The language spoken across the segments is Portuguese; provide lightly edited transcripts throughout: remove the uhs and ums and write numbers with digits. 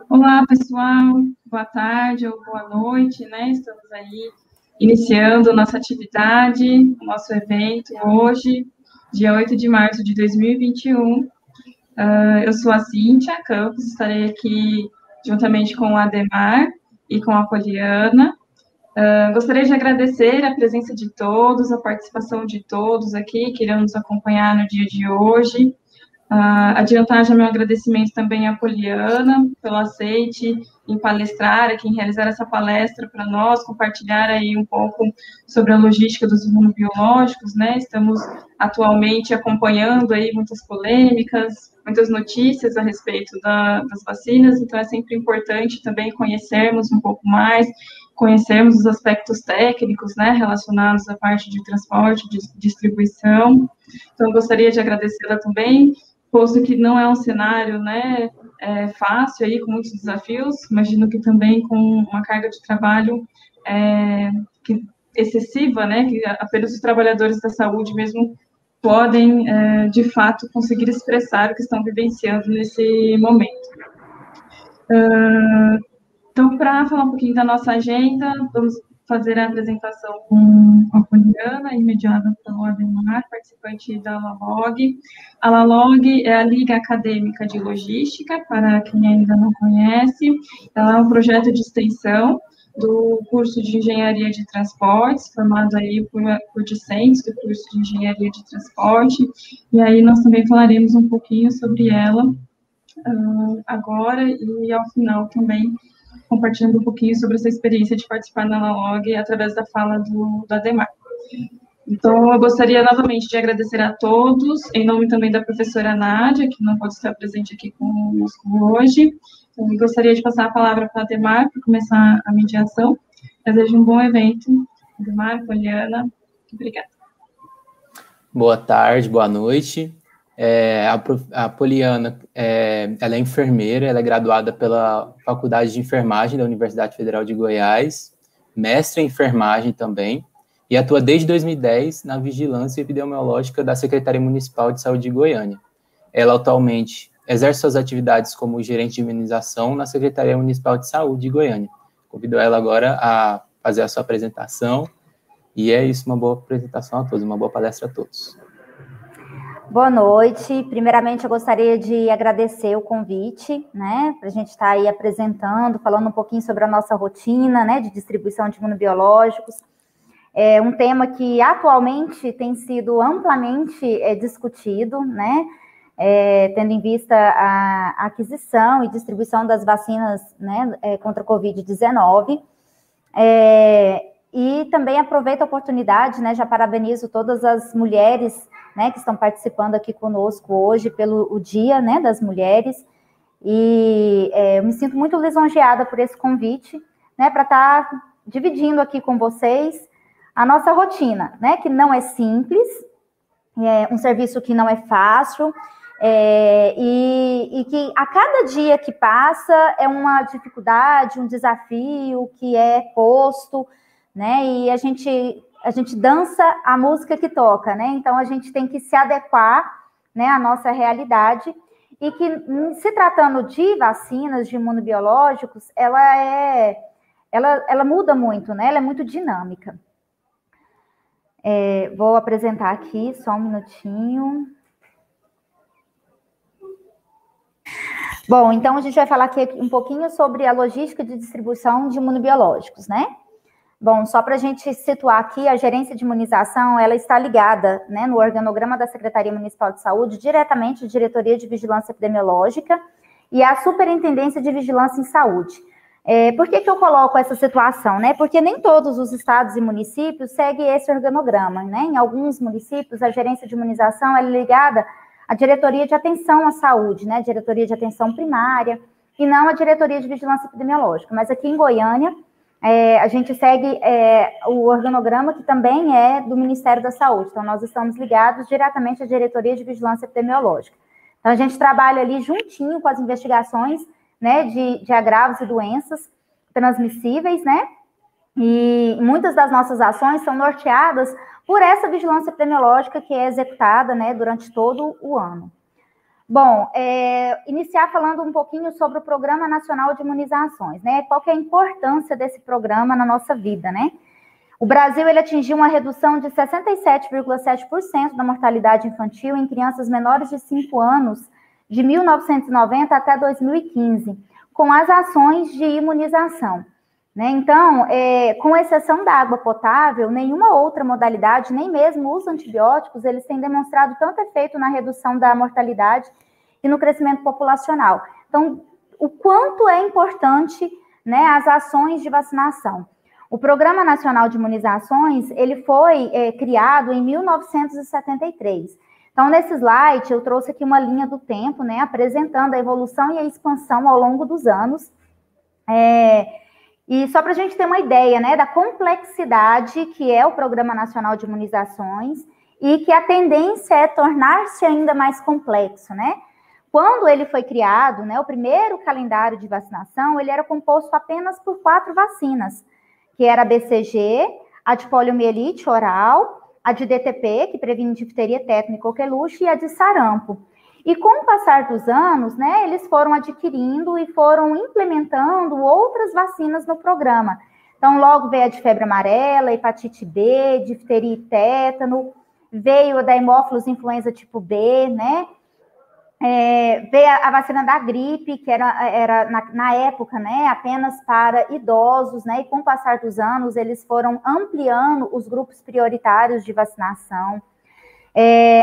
Olá, pessoal. Boa tarde ou boa noite, né? Estamos aí iniciando nossa atividade, nosso evento hoje, dia 8 de março de 2021. Eu sou a Cíntia Campos, estarei aqui juntamente com o Ademar e com a Poliana. Gostaria de agradecer a presença de todos, a participação de todos aqui que irão nos acompanhar no dia de hoje. Adiantar já meu agradecimento também à Poliana pelo aceite em palestrar aqui, em realizar essa palestra para nós, compartilhar aí um pouco sobre a logística dos imunobiológicos, né? Estamos atualmente acompanhando aí muitas polêmicas, muitas notícias a respeito das vacinas, então é sempre importante também conhecermos um pouco mais, conhecermos os aspectos técnicos, né, relacionados à parte de transporte, de distribuição. Então, gostaria de agradecê-la também, posto que não é um cenário, né, fácil aí, com muitos desafios, imagino que também com uma carga de trabalho excessiva, né, que apenas os trabalhadores da saúde mesmo podem, de fato, conseguir expressar o que estão vivenciando nesse momento. Então, para falar um pouquinho da nossa agenda, vamos fazer a apresentação com a Poliana, mediada pelo Ademar, participante da LALOG. A LALOG é a Liga Acadêmica de Logística, para quem ainda não conhece. Ela é um projeto de extensão do curso de Engenharia de Transportes, formado aí por discentes do curso de Engenharia de Transporte, e aí nós também falaremos um pouquinho sobre ela agora e ao final também, compartilhando um pouquinho sobre essa experiência de participar na LALOG através da fala do Ademar. Então, eu gostaria novamente de agradecer a todos, em nome também da professora Nádia, que não pode estar presente aqui conosco hoje. Então, eu gostaria de passar a palavra para o Ademar, para começar a mediação. Desejo um bom evento. Ademar, Poliana, obrigada. Boa tarde, boa noite. A Poliana, ela é enfermeira, ela é graduada pela Faculdade de Enfermagem da Universidade Federal de Goiás, mestre em enfermagem também, e atua desde 2010 na vigilância epidemiológica da Secretaria Municipal de Saúde de Goiânia. Ela atualmente exerce suas atividades como gerente de imunização na Secretaria Municipal de Saúde de Goiânia. Convido ela agora a fazer a sua apresentação, e é isso, uma boa apresentação a todos, uma boa palestra a todos. Boa noite. Primeiramente, eu gostaria de agradecer o convite, né, para a gente estar aí apresentando, falando um pouquinho sobre a nossa rotina, né, de distribuição de imunobiológicos. É um tema que atualmente tem sido amplamente discutido, né, tendo em vista a aquisição e distribuição das vacinas, né, contra a Covid-19. E também aproveito a oportunidade, né, já parabenizo todas as mulheres, né, que estão participando aqui conosco hoje pelo Dia, né, das Mulheres, e eu me sinto muito lisonjeada por esse convite, né, para estar dividindo aqui com vocês a nossa rotina, né, que não é simples, é um serviço que não é fácil, e que a cada dia que passa é uma dificuldade, um desafio que é posto, né, e a gente dança a música que toca, né, então a gente tem que se adequar, né, à nossa realidade, e que, se tratando de vacinas, de imunobiológicos, ela muda muito, né, ela é muito dinâmica. Vou apresentar aqui, só um minutinho. Bom, então a gente vai falar aqui um pouquinho sobre a logística de distribuição de imunobiológicos, né? Bom, só para a gente situar aqui, a gerência de imunização, ela está ligada, né, no organograma da Secretaria Municipal de Saúde, diretamente à Diretoria de Vigilância Epidemiológica e à Superintendência de Vigilância em Saúde. Por que eu coloco essa situação, né? Porque nem todos os estados e municípios seguem esse organograma, né? Em alguns municípios, a gerência de imunização é ligada à Diretoria de Atenção à Saúde, né? Diretoria de Atenção Primária, e não à Diretoria de Vigilância Epidemiológica. Mas aqui em Goiânia, a gente segue o organograma que também é do Ministério da Saúde. Então, nós estamos ligados diretamente à Diretoria de Vigilância Epidemiológica. Então, a gente trabalha ali juntinho com as investigações, né, de agravos e doenças transmissíveis, né? E muitas das nossas ações são norteadas por essa vigilância epidemiológica que é executada, né, durante todo o ano. Bom, iniciar falando um pouquinho sobre o Programa Nacional de Imunizações, né? Qual que é a importância desse programa na nossa vida, né? O Brasil, ele atingiu uma redução de 67,7% da mortalidade infantil em crianças menores de 5 anos, de 1990 até 2015, com as ações de imunização, né? Então, com exceção da água potável, nenhuma outra modalidade, nem mesmo os antibióticos, eles têm demonstrado tanto efeito na redução da mortalidade e no crescimento populacional. Então, o quanto é importante, né, as ações de vacinação. O Programa Nacional de Imunizações, ele foi criado em 1973. Então, nesse slide, eu trouxe aqui uma linha do tempo, né, apresentando a evolução e a expansão ao longo dos anos. E só para a gente ter uma ideia, né, da complexidade que é o Programa Nacional de Imunizações e que a tendência é tornar-se ainda mais complexo, né? Quando ele foi criado, né, o primeiro calendário de vacinação, ele era composto apenas por 4 vacinas, que era a BCG, a de poliomielite oral, a de DTP, que previne difteria, tétano e coqueluche, e a de sarampo. E com o passar dos anos, né, eles foram adquirindo e foram implementando outras vacinas no programa. Então, logo veio a de febre amarela, hepatite B, difteria e tétano, veio a da hemófilos influenza tipo B, né? Veio a vacina da gripe, que era na época, né, apenas para idosos, né, e com o passar dos anos, eles foram ampliando os grupos prioritários de vacinação.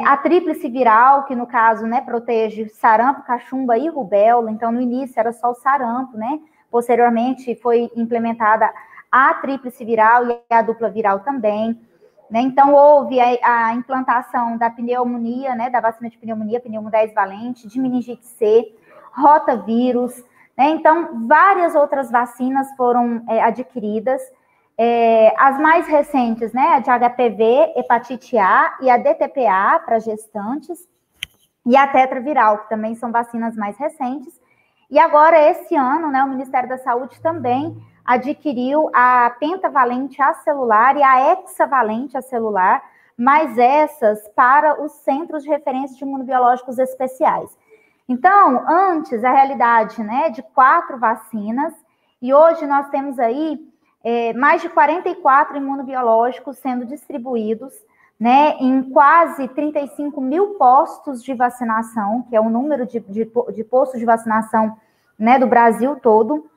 A tríplice viral, que no caso, né, protege sarampo, cachumba e rubéola, então no início era só o sarampo, né, posteriormente foi implementada a tríplice viral e a dupla viral também. Né? Então, houve a implantação da pneumonia, né, da vacina de pneumonia, pneumo 10 valente, de meningite C, rotavírus, né? Então, várias outras vacinas foram adquiridas. As mais recentes, né, a de HPV, hepatite A e a DTPA para gestantes, e a tetraviral, que também são vacinas mais recentes. E agora, esse ano, né, o Ministério da Saúde também adquiriu a pentavalente acelular e a hexavalente acelular, mas essas para os centros de referência de imunobiológicos especiais. Então, antes, a realidade, né, de 4 vacinas, e hoje nós temos aí mais de 44 imunobiológicos sendo distribuídos, né, em quase 35 mil postos de vacinação, que é o número de postos de vacinação, né, do Brasil todo.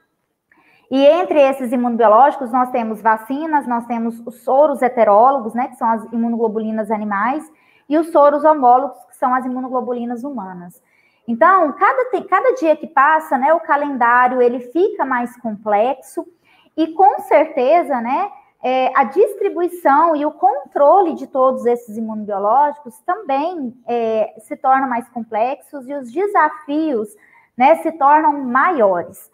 E entre esses imunobiológicos, nós temos vacinas, nós temos os soros heterólogos, né, que são as imunoglobulinas animais, e os soros homólogos, que são as imunoglobulinas humanas. Então, cada dia que passa, né, o calendário ele fica mais complexo, e com certeza, né, a distribuição e o controle de todos esses imunobiológicos também se tornam mais complexos e os desafios, né, se tornam maiores.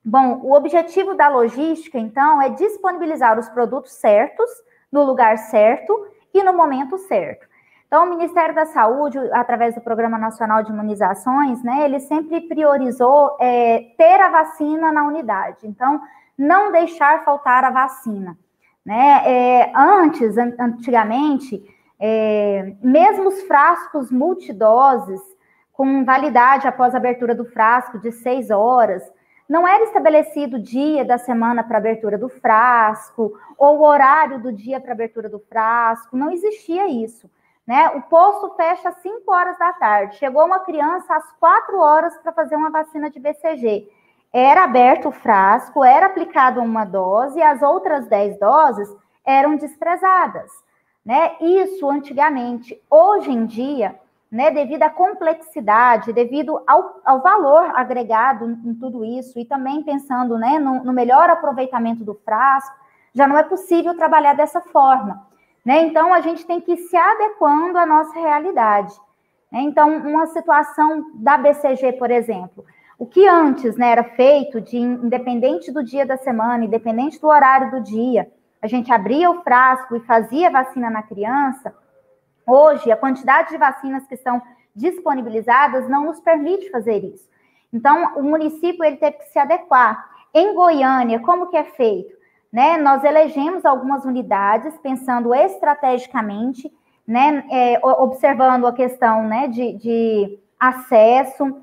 Bom, o objetivo da logística, então, é disponibilizar os produtos certos, no lugar certo e no momento certo. Então, o Ministério da Saúde, através do Programa Nacional de Imunizações, né, ele sempre priorizou ter a vacina na unidade. Então, não deixar faltar a vacina, né? Antigamente, mesmo os frascos multidoses, com validade após a abertura do frasco de 6 horas, não era estabelecido o dia da semana para abertura do frasco, ou o horário do dia para abertura do frasco, não existia isso, né? O posto fecha às 5 horas da tarde, chegou uma criança às 4 horas para fazer uma vacina de BCG. Era aberto o frasco, era aplicado uma dose, e as outras 10 doses eram desprezadas, né? Isso antigamente. Hoje em dia, né, devido à complexidade, devido ao valor agregado em tudo isso, e também pensando, né, no melhor aproveitamento do frasco, já não é possível trabalhar dessa forma, né? Então, a gente tem que ir se adequando à nossa realidade, né? Então, uma situação da BCG, por exemplo, o que antes, né, era feito, independente do dia da semana, independente do horário do dia, a gente abria o frasco e fazia vacina na criança. Hoje, a quantidade de vacinas que são disponibilizadas não nos permite fazer isso. Então, o município ele teve que se adequar. Em Goiânia, como que é feito? Né, nós elegemos algumas unidades, pensando estrategicamente, né, observando a questão, né, de acesso,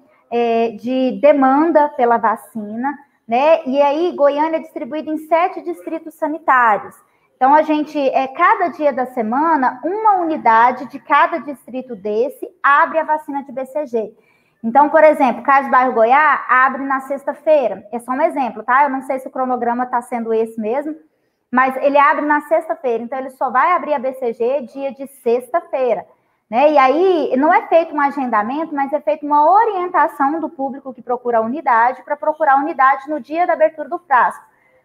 de demanda pela vacina, né? E aí, Goiânia é distribuída em 7 distritos sanitários. Então, a gente, cada dia da semana, uma unidade de cada distrito desse abre a vacina de BCG. Então, por exemplo, o CAIS Bairro Goiás abre na sexta-feira. É só um exemplo, tá? Eu não sei se o cronograma está sendo esse mesmo, mas ele abre na sexta-feira. Então, ele só vai abrir a BCG dia de sexta-feira, né? E aí, não é feito um agendamento, mas é feita uma orientação do público que procura a unidade para procurar a unidade no dia da abertura do prazo,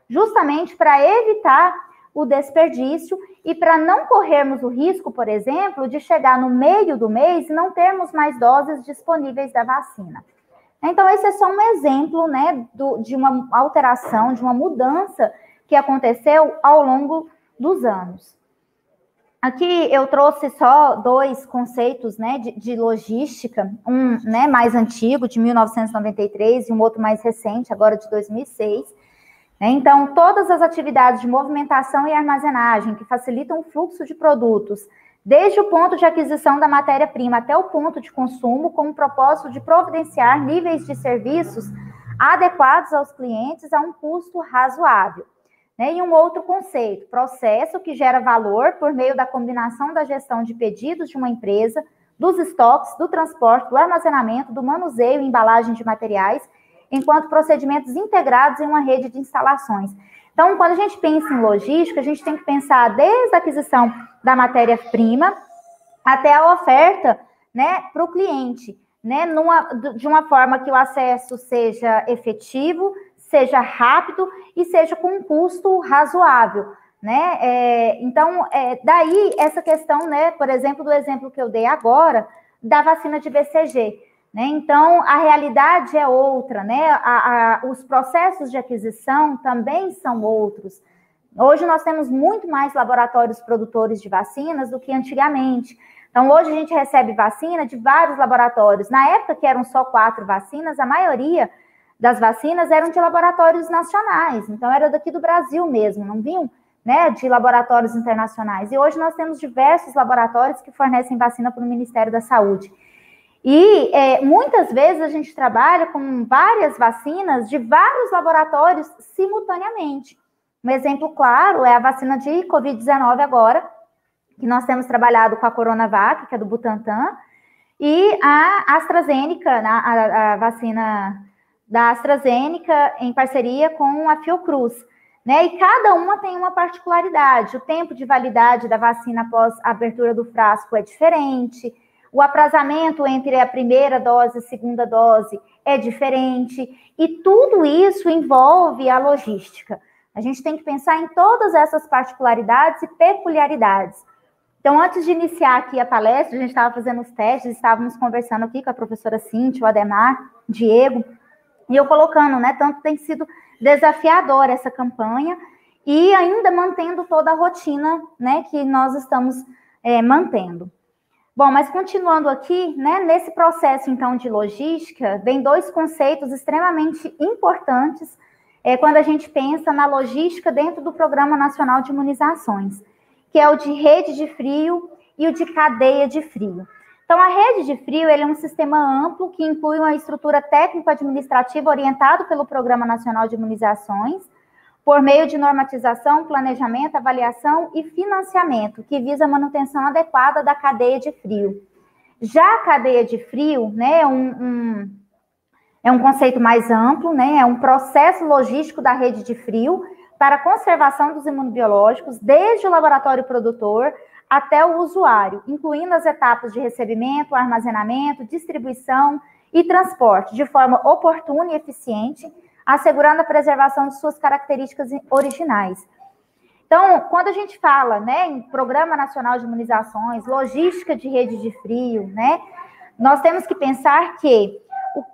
justamente para evitar o desperdício e para não corrermos o risco, por exemplo, de chegar no meio do mês e não termos mais doses disponíveis da vacina. Então, esse é só um exemplo, né, de uma alteração, de uma mudança que aconteceu ao longo dos anos. Aqui eu trouxe só 2 conceitos, né, de logística, um, né, mais antigo, de 1993, e um outro mais recente, agora de 2006. Então, todas as atividades de movimentação e armazenagem que facilitam o fluxo de produtos, desde o ponto de aquisição da matéria-prima até o ponto de consumo, com o propósito de providenciar níveis de serviços adequados aos clientes a um custo razoável. E um outro conceito, processo que gera valor por meio da combinação da gestão de pedidos de uma empresa, dos estoques, do transporte, do armazenamento, do manuseio e embalagem de materiais, enquanto procedimentos integrados em uma rede de instalações. Então, quando a gente pensa em logística, a gente tem que pensar desde a aquisição da matéria-prima até a oferta, né, para o cliente, né, de uma forma que o acesso seja efetivo, seja rápido e seja com um custo razoável, né? Então, daí essa questão, né, por exemplo, do exemplo que eu dei agora, da vacina de BCG. Né? Então, a realidade é outra, né? Os processos de aquisição também são outros. Hoje nós temos muito mais laboratórios produtores de vacinas do que antigamente. Então, hoje a gente recebe vacina de vários laboratórios. Na época que eram só 4 vacinas, a maioria das vacinas eram de laboratórios nacionais. Então, era daqui do Brasil mesmo, não vinham, né, de laboratórios internacionais. E hoje nós temos diversos laboratórios que fornecem vacina para o Ministério da Saúde. E muitas vezes a gente trabalha com várias vacinas de vários laboratórios simultaneamente. Um exemplo claro é a vacina de Covid-19 agora, que nós temos trabalhado com a Coronavac, que é do Butantan, e a AstraZeneca, a vacina da AstraZeneca em parceria com a Fiocruz. Né? E cada uma tem uma particularidade. O tempo de validade da vacina após a abertura do frasco é diferente, o aprazamento entre a primeira dose e a segunda dose é diferente, e tudo isso envolve a logística. A gente tem que pensar em todas essas particularidades e peculiaridades. Então, antes de iniciar aqui a palestra, a gente estava fazendo os testes, estávamos conversando aqui com a professora Cíntia, o Ademar, Diego, e eu colocando, né, tanto tem sido desafiadora essa campanha, e ainda mantendo toda a rotina, né, que nós estamos mantendo. Bom, mas continuando aqui, né, nesse processo, então, de logística, vem 2 conceitos extremamente importantes quando a gente pensa na logística dentro do Programa Nacional de Imunizações, que é o de rede de frio e o de cadeia de frio. Então, a rede de frio ele é um sistema amplo que inclui uma estrutura técnico-administrativa orientada pelo Programa Nacional de Imunizações, por meio de normatização, planejamento, avaliação e financiamento, que visa a manutenção adequada da cadeia de frio. Já a cadeia de frio, né, é um conceito mais amplo, né, é um processo logístico da rede de frio para a conservação dos imunobiológicos, desde o laboratório produtor até o usuário, incluindo as etapas de recebimento, armazenamento, distribuição e transporte, de forma oportuna e eficiente, assegurando a preservação de suas características originais. Então, quando a gente fala, né, em Programa Nacional de Imunizações, logística de rede de frio, né, nós temos que pensar que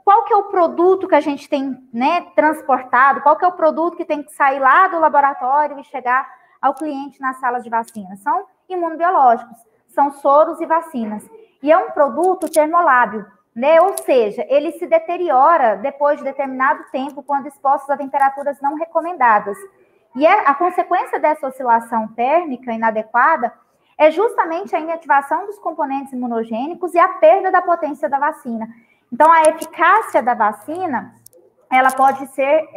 qual que é o produto que a gente tem, né, transportado, qual que é o produto que tem que sair lá do laboratório e chegar ao cliente na sala de vacina. São imunobiológicos, são soros e vacinas. E é um produto termolábil, né? Ou seja, ele se deteriora depois de determinado tempo quando expostos a temperaturas não recomendadas. E a consequência dessa oscilação térmica inadequada é justamente a inativação dos componentes imunogênicos e a perda da potência da vacina. Então, a eficácia da vacina, ela pode ser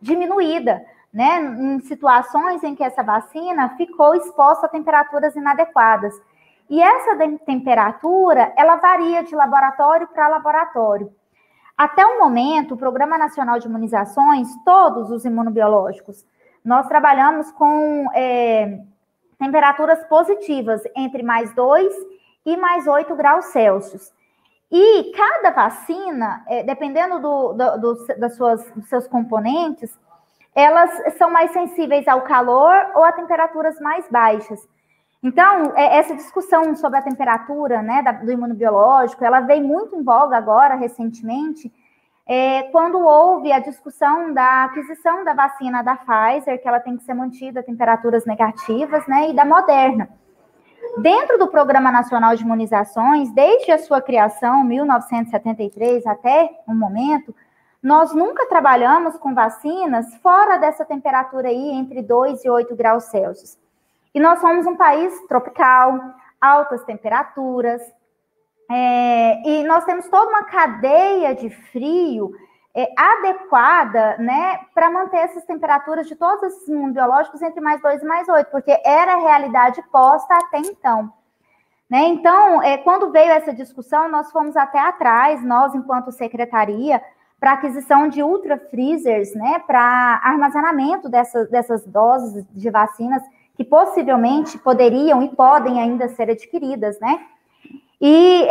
diminuída, né, em situações em que essa vacina ficou exposta a temperaturas inadequadas. E essa temperatura, ela varia de laboratório para laboratório. Até o momento, o Programa Nacional de Imunizações, todos os imunobiológicos, nós trabalhamos com temperaturas positivas, entre +2 e +8 graus Celsius. E cada vacina, dependendo dos seus componentes, elas são mais sensíveis ao calor ou a temperaturas mais baixas. Então, essa discussão sobre a temperatura, né, do imunobiológico, ela veio muito em voga agora, recentemente, quando houve a discussão da aquisição da vacina da Pfizer, que ela tem que ser mantida a temperaturas negativas, né, e da Moderna. Dentro do Programa Nacional de Imunizações, desde a sua criação, 1973, até o momento, nós nunca trabalhamos com vacinas fora dessa temperatura aí, entre 2 e 8 graus Celsius. E nós somos um país tropical, altas temperaturas, e nós temos toda uma cadeia de frio adequada, né, para manter essas temperaturas de todos esses imunobiológicos entre +2 e +8, porque era a realidade posta até então. Né? Então, quando veio essa discussão, nós fomos até atrás, nós, enquanto secretaria, para aquisição de ultra freezers, né, para armazenamento dessas doses de vacinas que possivelmente poderiam e podem ainda ser adquiridas, né? E,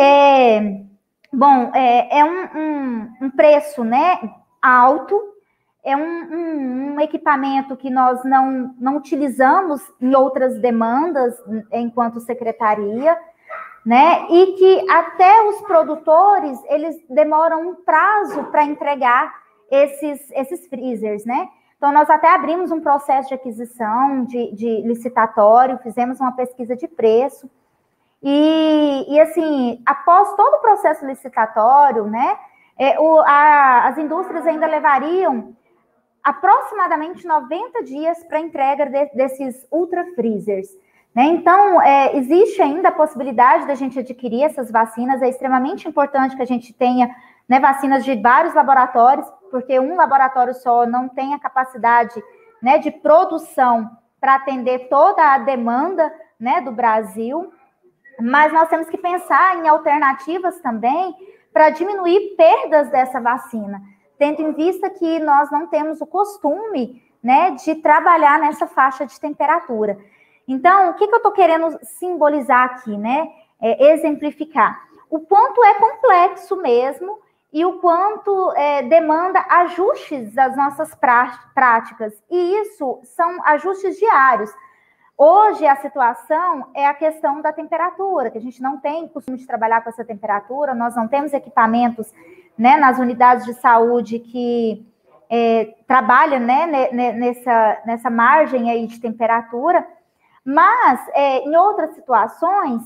um preço, né, alto, é um equipamento que nós não utilizamos em outras demandas enquanto secretaria, né, e que até os produtores, eles demoram um prazo para entregar esses freezers, né? Então, nós até abrimos um processo de aquisição, de licitatório, fizemos uma pesquisa de preço, e assim, após todo o processo licitatório, né, as indústrias ainda levariam aproximadamente 90 dias para entrega desses ultra freezers. Né? Então, existe ainda a possibilidade da gente adquirir essas vacinas, é extremamente importante que a gente tenha, né, vacinas de vários laboratórios, porque um laboratório só não tem a capacidade, né, de produção para atender toda a demanda, né, do Brasil, mas nós temos que pensar em alternativas também para diminuir perdas dessa vacina, tendo em vista que nós não temos o costume, né, de trabalhar nessa faixa de temperatura. Então, o que eu estou querendo simbolizar aqui, né? Exemplificar. O quanto é complexo mesmo e o quanto demanda ajustes das nossas práticas. E isso são ajustes diários. Hoje, a situação é a questão da temperatura, que a gente não tem costume de trabalhar com essa temperatura, nós não temos equipamentos, né, nas unidades de saúde que trabalham, né, nessa margem aí de temperatura. Mas, em outras situações,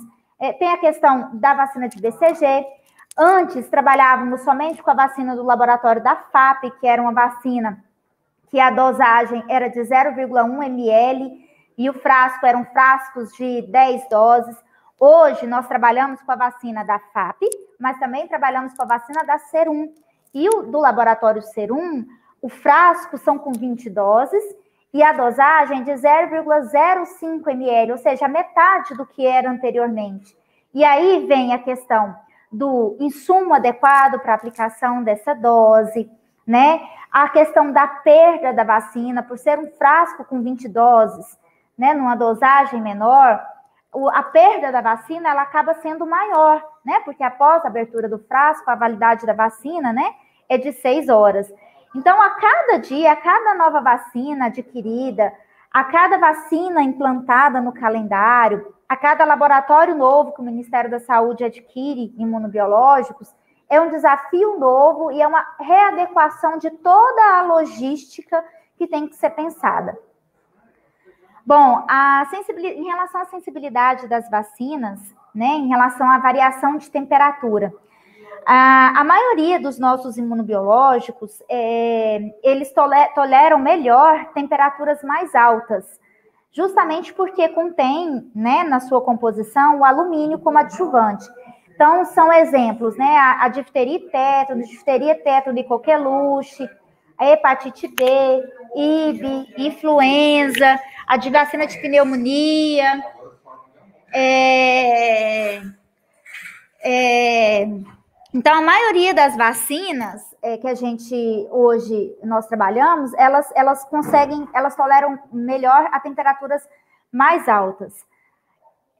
tem a questão da vacina de BCG. Antes, trabalhávamos somente com a vacina do laboratório da FAP, que era uma vacina que a dosagem era de 0,1 ml e o frasco eram frascos de 10 doses. Hoje, nós trabalhamos com a vacina da FAP, mas também trabalhamos com a vacina da Serum. E o do laboratório Serum, o frasco são com 20 doses, e a dosagem de 0,05 ml, ou seja, a metade do que era anteriormente. E aí vem a questão do insumo adequado para a aplicação dessa dose, né? A questão da perda da vacina, por ser um frasco com 20 doses, né, numa dosagem menor, a perda da vacina, ela acaba sendo maior, né? Porque após a abertura do frasco, a validade da vacina, né, é de 6 horas. Então, a cada dia, a cada nova vacina adquirida, a cada vacina implantada no calendário, a cada laboratório novo que o Ministério da Saúde adquire imunobiológicos, é um desafio novo e é uma readequação de toda a logística que tem que ser pensada. Bom, em relação à sensibilidade das vacinas, né, em relação à variação de temperatura, a maioria dos nossos imunobiológicos, eles toleram melhor temperaturas mais altas, justamente porque contém, né, na sua composição, o alumínio como adjuvante. Então, Então, são exemplos, né? A difteria e tétano de coqueluche, a hepatite B, IB, influenza, a de vacina de pneumonia, então, a maioria das vacinas que a gente hoje nós trabalhamos, elas toleram melhor a temperaturas mais altas.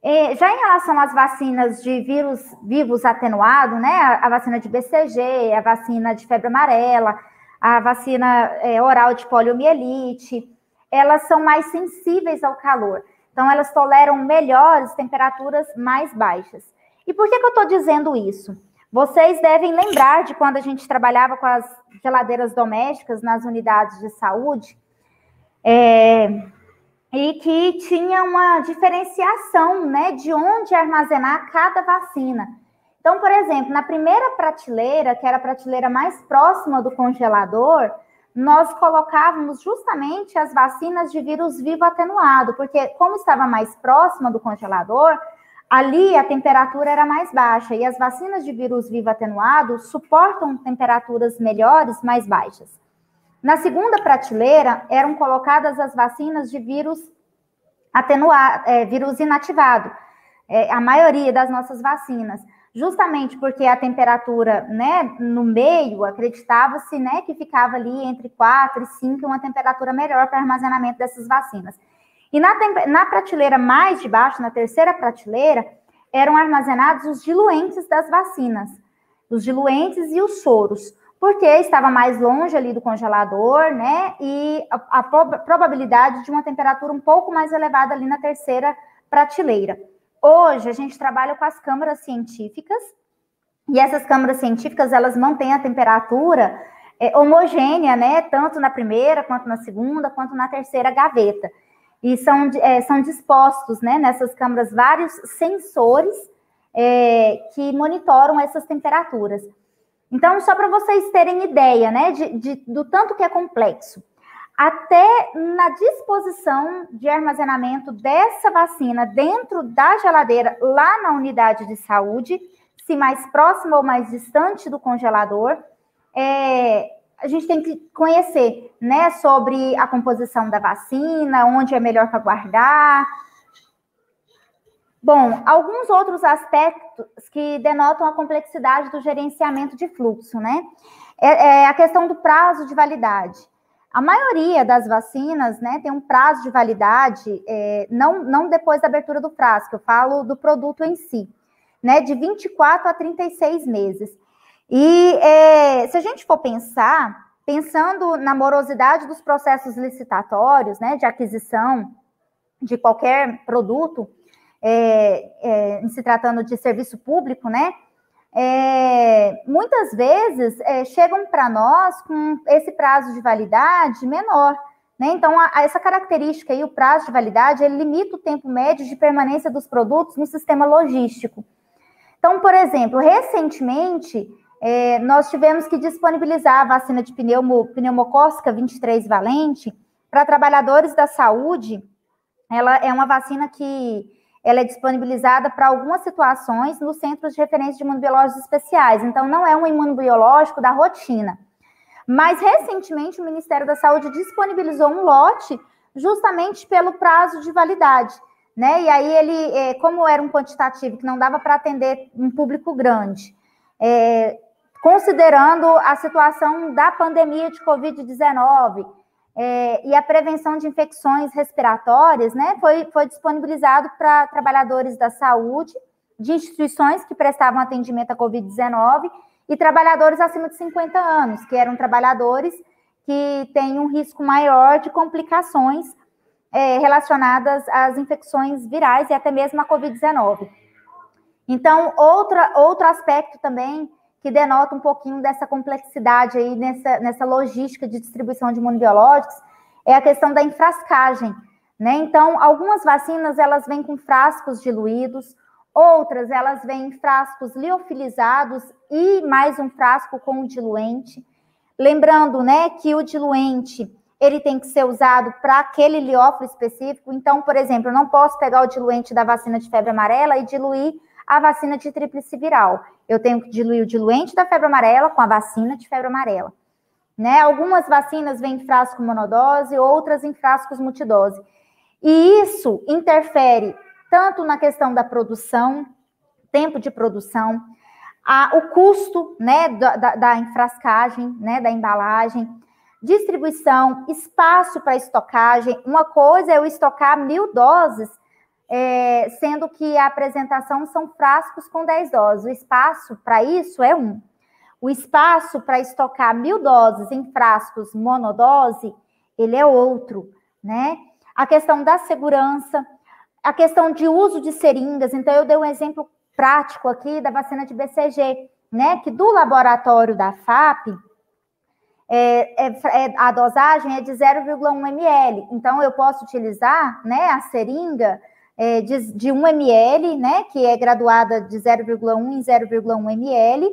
Já em relação às vacinas de vírus vivos atenuado, né, a vacina de BCG, a vacina de febre amarela, a vacina oral de poliomielite, elas são mais sensíveis ao calor. Então, elas toleram melhores temperaturas mais baixas. E por que eu estou dizendo isso? Vocês devem lembrar de quando a gente trabalhava com as geladeiras domésticas nas unidades de saúde, e que tinha uma diferenciação, né, de onde armazenar cada vacina. Então, por exemplo, na primeira prateleira, que era a prateleira mais próxima do congelador, nós colocávamos justamente as vacinas de vírus vivo atenuado, porque como estava mais próxima do congelador, ali a temperatura era mais baixa, e as vacinas de vírus vivo atenuado suportam temperaturas melhores, mais baixas. Na segunda prateleira, eram colocadas as vacinas de vírus vírus inativado, a maioria das nossas vacinas, justamente porque a temperatura, né, no meio, acreditava-se, né, que ficava ali entre 4 e 5, uma temperatura melhor para armazenamento dessas vacinas. E na prateleira mais de baixo, na terceira prateleira, eram armazenados os diluentes das vacinas, os diluentes e os soros, porque estava mais longe ali do congelador, né, e a probabilidade de uma temperatura um pouco mais elevada ali na terceira prateleira. Hoje, a gente trabalha com as câmaras científicas, e essas câmaras científicas, elas mantêm a temperatura homogênea, né, tanto na primeira, quanto na segunda, quanto na terceira gaveta. E são dispostos, né, nessas câmaras vários sensores que monitoram essas temperaturas. Então, só para vocês terem ideia, né, do tanto que é complexo. Até na disposição de armazenamento dessa vacina dentro da geladeira, lá na unidade de saúde, se mais próxima ou mais distante do congelador, a gente tem que conhecer, né, sobre a composição da vacina, onde é melhor para guardar. Bom, alguns outros aspectos que denotam a complexidade do gerenciamento de fluxo, né? A questão do prazo de validade. A maioria das vacinas, né, tem um prazo de validade, não depois da abertura do frasco, eu falo do produto em si, né, de 24 a 36 meses. E se a gente for pensando na morosidade dos processos licitatórios, né, de aquisição de qualquer produto, em se tratando de serviço público, né, muitas vezes chegam para nós com esse prazo de validade menor, né? Então, essa característica aí, o prazo de validade, ele limita o tempo médio de permanência dos produtos no sistema logístico. Então, por exemplo, recentemente, nós tivemos que disponibilizar a vacina de pneumocócica 23 valente para trabalhadores da saúde. Ela é uma vacina que ela é disponibilizada para algumas situações nos centros de referência de imunobiológicos especiais. Então, não é um imunobiológico da rotina. Mas, recentemente, o Ministério da Saúde disponibilizou um lote justamente pelo prazo de validade, né? E aí, ele, como era um quantitativo que não dava para atender um público grande, considerando a situação da pandemia de Covid-19, e a prevenção de infecções respiratórias, né, foi disponibilizado para trabalhadores da saúde, de instituições que prestavam atendimento à Covid-19 e trabalhadores acima de 50 anos, que eram trabalhadores que têm um risco maior de complicações relacionadas às infecções virais e até mesmo à Covid-19. Então, outro aspecto também que denota um pouquinho dessa complexidade aí nessa logística de distribuição de imunobiológicos, é a questão da enfrascagem, né? Então, algumas vacinas, elas vêm com frascos diluídos, outras, elas vêm em frascos liofilizados e mais um frasco com o diluente. Lembrando, né, que o diluente, ele tem que ser usado para aquele liófilo específico. Então, por exemplo, eu não posso pegar o diluente da vacina de febre amarela e diluir a vacina de tríplice viral. Eu tenho que diluir o diluente da febre amarela com a vacina de febre amarela. Né? Algumas vacinas vêm em frasco monodose, outras em frascos multidose. E isso interfere tanto na questão da produção, tempo de produção, o custo, né, da enfrascagem, né, da embalagem, distribuição, espaço para estocagem. Uma coisa é eu estocar 1000 doses, sendo que a apresentação são frascos com 10 doses. O espaço para isso é 1. O espaço para estocar 1000 doses em frascos monodose, ele é outro, né? A questão da segurança, a questão de uso de seringas. Então, eu dei um exemplo prático aqui da vacina de BCG, né? Que do laboratório da FAP, a dosagem é de 0,1 ml. Então, eu posso utilizar, né, a seringa de 1 ml, né? Que é graduada de 0,1 em 0,1 ml.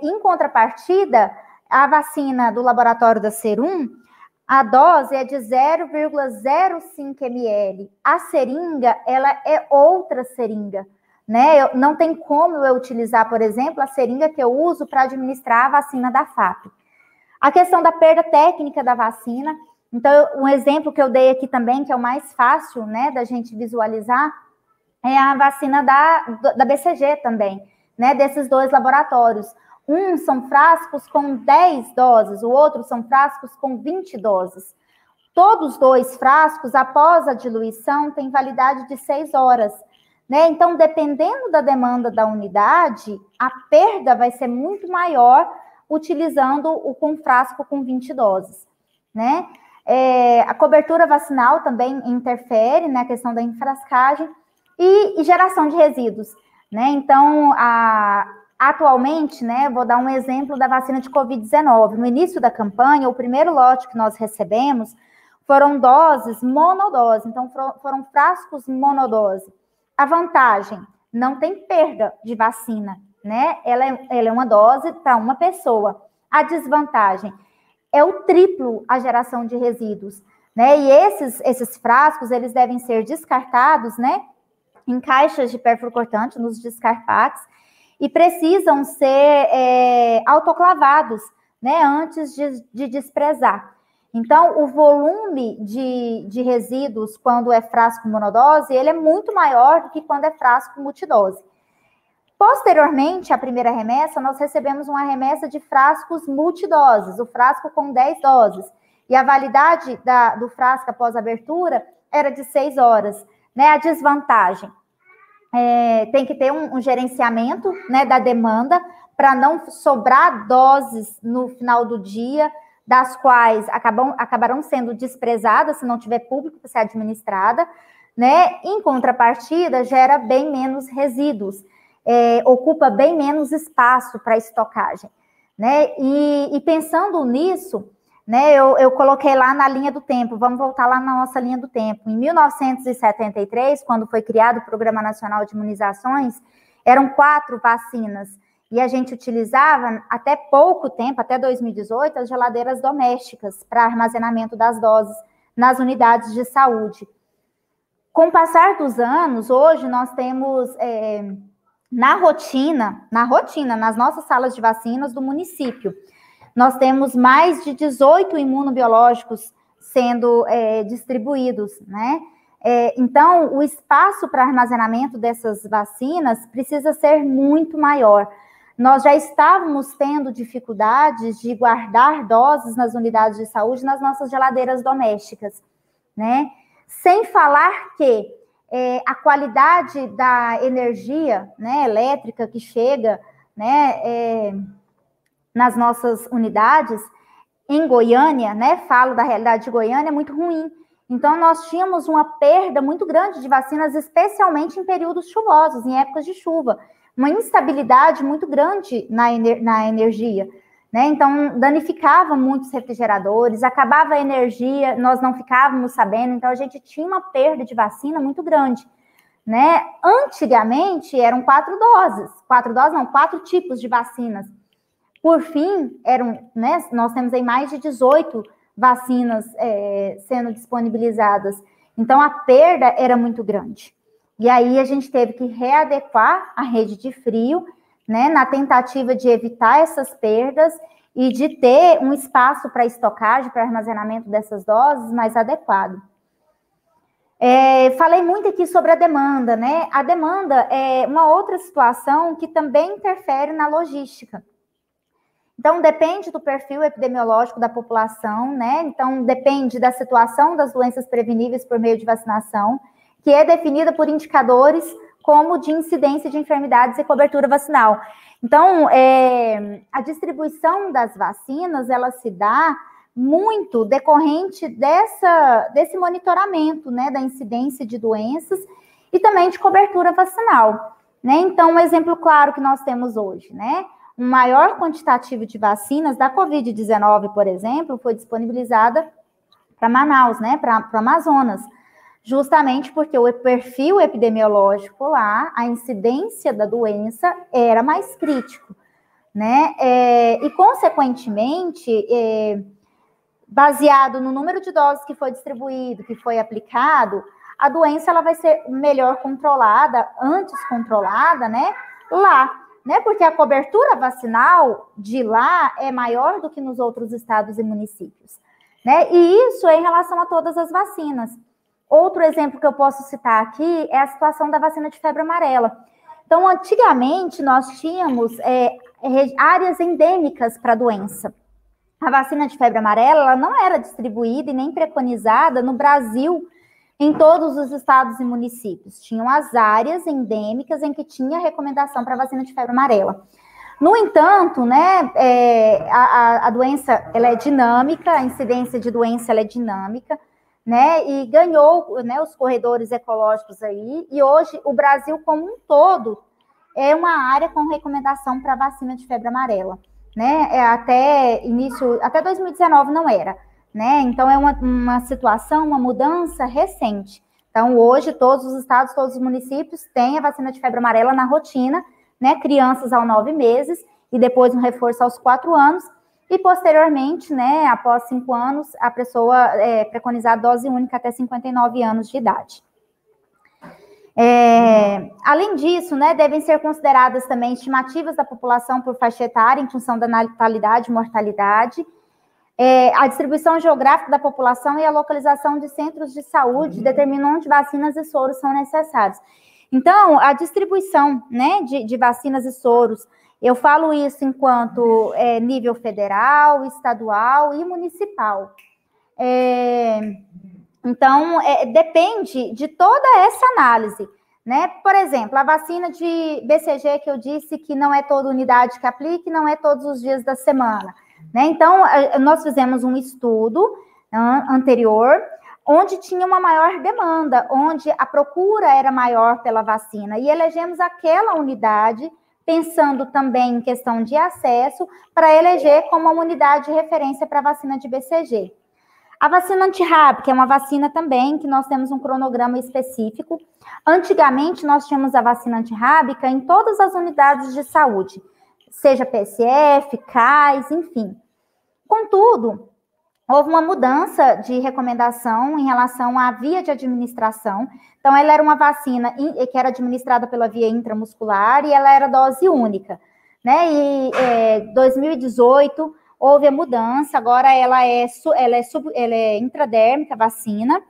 Em contrapartida, a vacina do laboratório da Serum, a dose é de 0,05 ml. A seringa, ela é outra seringa, né? Não tem como eu utilizar, por exemplo, a seringa que eu uso para administrar a vacina da FAP. A questão da perda técnica da vacina. Então, um exemplo que eu dei aqui também, que é o mais fácil, né, da gente visualizar, é a vacina da BCG também, né, desses dois laboratórios. Um são frascos com 10 doses, o outro são frascos com 20 doses. Todos os dois frascos, após a diluição, têm validade de 6 horas. Né? Então, dependendo da demanda da unidade, a perda vai ser muito maior utilizando com frasco com 20 doses. Né? A cobertura vacinal também interfere na questão da enfrascagem e geração de resíduos. Né? Então, atualmente, né, vou dar um exemplo da vacina de Covid-19. No início da campanha, o primeiro lote que nós recebemos foram doses monodose, então foram frascos monodose. A vantagem, não tem perda de vacina, né? Ela é uma dose para uma pessoa. A desvantagem é o triplo a geração de resíduos, né? E esses frascos, eles devem ser descartados, né, em caixas de perfuro cortante, nos descarpax, e precisam ser autoclavados, né, antes de desprezar. Então, o volume de resíduos, quando é frasco monodose, ele é muito maior do que quando é frasco multidose. Posteriormente, à primeira remessa, nós recebemos uma remessa de frascos multidoses, o frasco com 10 doses. E a validade do frasco após abertura era de 6 horas. Né? A desvantagem, tem que ter um gerenciamento, né, da demanda para não sobrar doses no final do dia, das quais acabarão sendo desprezadas se não tiver público para ser administrada, né? Em contrapartida, gera bem menos resíduos, ocupa bem menos espaço para estocagem, né? E pensando nisso, né, eu coloquei lá na linha do tempo, vamos voltar lá na nossa linha do tempo. Em 1973, quando foi criado o Programa Nacional de Imunizações, eram 4 vacinas. E a gente utilizava, até pouco tempo, até 2018, as geladeiras domésticas para armazenamento das doses nas unidades de saúde. Com o passar dos anos, hoje nós temos, na rotina, nas nossas salas de vacinas do município, nós temos mais de 18 imunobiológicos sendo distribuídos, né? Então, o espaço para armazenamento dessas vacinas precisa ser muito maior. Nós já estávamos tendo dificuldades de guardar doses nas unidades de saúde, nas nossas geladeiras domésticas, né? Sem falar que a qualidade da energia, né, elétrica que chega, né, nas nossas unidades, em Goiânia, né, falo da realidade de Goiânia, é muito ruim. Então, nós tínhamos uma perda muito grande de vacinas, especialmente em períodos chuvosos, em épocas de chuva. Uma instabilidade muito grande na energia, né? Então, danificava muitos refrigeradores, acabava a energia, nós não ficávamos sabendo, então a gente tinha uma perda de vacina muito grande, né? Antigamente, eram 4 doses. 4 tipos de vacinas. Por fim, né, nós temos aí mais de 18 vacinas sendo disponibilizadas. Então, a perda era muito grande. E aí a gente teve que readequar a rede de frio, né, na tentativa de evitar essas perdas e de ter um espaço para estocagem, para armazenamento dessas doses mais adequado. Falei muito aqui sobre a demanda, né? A demanda é uma outra situação que também interfere na logística. Então, depende do perfil epidemiológico da população, né? Então, depende da situação das doenças preveníveis por meio de vacinação, que é definida por indicadores como de incidência de enfermidades e cobertura vacinal. Então, a distribuição das vacinas, ela se dá muito decorrente desse monitoramento, né, da incidência de doenças e também de cobertura vacinal, né? Então, um exemplo claro que nós temos hoje, né? Um maior quantitativo de vacinas da Covid-19, por exemplo, foi disponibilizada para Manaus, né, para o Amazonas, justamente porque o perfil epidemiológico lá, a incidência da doença era mais crítico, né? E, consequentemente, baseado no número de doses que foi distribuído, que foi aplicado, a doença ela vai ser melhor controlada, antes controlada, né, lá, né? Porque a cobertura vacinal de lá é maior do que nos outros estados e municípios, né? E isso é em relação a todas as vacinas. Outro exemplo que eu posso citar aqui é a situação da vacina de febre amarela. Então, antigamente, nós tínhamos áreas endêmicas para a doença. A vacina de febre amarela ela não era distribuída e nem preconizada no Brasil em todos os estados e municípios. Tinham as áreas endêmicas em que tinha recomendação para a vacina de febre amarela. No entanto, né, a doença ela é dinâmica, a incidência de doença ela é dinâmica, né, e ganhou, né, os corredores ecológicos aí, e hoje o Brasil como um todo é uma área com recomendação para vacina de febre amarela, né, até 2019 não era, né, então é uma situação, uma mudança recente. Então hoje todos os estados, todos os municípios têm a vacina de febre amarela na rotina, né, crianças aos 9 meses, e depois um reforço aos 4 anos, e posteriormente, né, após 5 anos, a pessoa preconizar dose única até 59 anos de idade. Além disso, né, devem ser consideradas também estimativas da população por faixa etária, em função da natalidade e mortalidade, a distribuição geográfica da população e a localização de centros de saúde determinam onde vacinas e soros são necessários. Então, a distribuição, né, de vacinas e soros, eu falo isso enquanto nível federal, estadual e municipal. Então, depende de toda essa análise, né? Por exemplo, a vacina de BCG que eu disse que não é toda unidade que aplique, não é todos os dias da semana, né? Então, nós fizemos um estudo anterior, onde tinha uma maior demanda, onde a procura era maior pela vacina, e elegemos aquela unidade pensando também em questão de acesso, para eleger como uma unidade de referência para a vacina de BCG. A vacina antirrábica, que é uma vacina também, que nós temos um cronograma específico. Antigamente, nós tínhamos a vacina antirrábica em todas as unidades de saúde, seja PSF, CAIS, enfim. Contudo, houve uma mudança de recomendação em relação à via de administração. Então, ela era uma vacina que era administrada pela via intramuscular e ela era dose única, né? E em 2018 houve a mudança, agora ela é intradérmica, a vacina.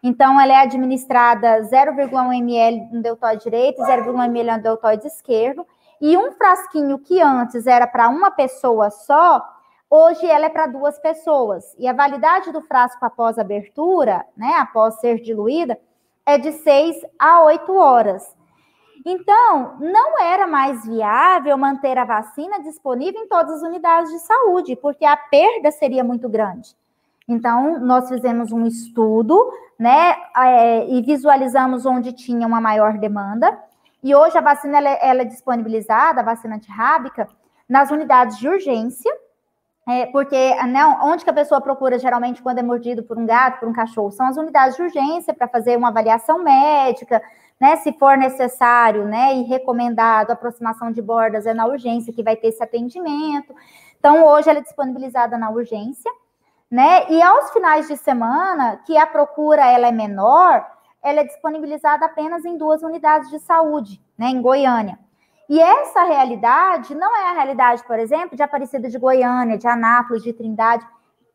Então, ela é administrada 0,1 ml no deltoide direito e 0,1 ml no deltoide esquerdo. E um frasquinho que antes era para uma pessoa só, hoje ela é para 2 pessoas. E a validade do frasco após abertura, né, após ser diluída, é de 6 a 8 horas. Então, não era mais viável manter a vacina disponível em todas as unidades de saúde, porque a perda seria muito grande. Então, nós fizemos um estudo, né, e visualizamos onde tinha uma maior demanda. E hoje a vacina ela é disponibilizada, a vacina antirrábica, nas unidades de urgência, porque, né, onde que a pessoa procura geralmente quando é mordido por um gato, por um cachorro? São as unidades de urgência para fazer uma avaliação médica, né, se for necessário, né, e recomendado, a aproximação de bordas é na urgência que vai ter esse atendimento. Então, hoje ela é disponibilizada na urgência, né, e aos finais de semana, que a procura ela é menor, ela é disponibilizada apenas em 2 unidades de saúde, né, em Goiânia. E essa realidade não é a realidade, por exemplo, de Aparecida de Goiânia, de Anápolis, de Trindade.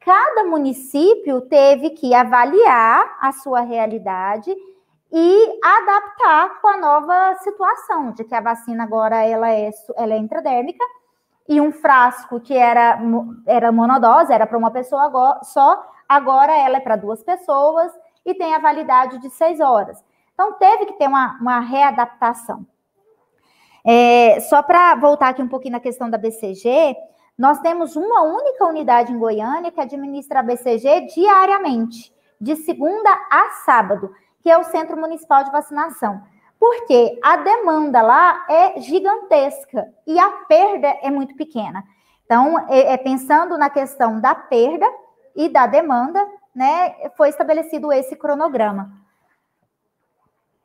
Cada município teve que avaliar a sua realidade e adaptar com a nova situação, de que a vacina agora ela é intradérmica, e um frasco que era monodose, era para uma pessoa só, agora ela é para 2 pessoas e tem a validade de 6 horas. Então, teve que ter uma readaptação. Só para voltar aqui um pouquinho na questão da BCG, nós temos uma única unidade em Goiânia que administra a BCG diariamente, de segunda a sábado, que é o Centro Municipal de Vacinação. Porque a demanda lá é gigantesca e a perda é muito pequena. Então, pensando na questão da perda e da demanda, né, foi estabelecido esse cronograma.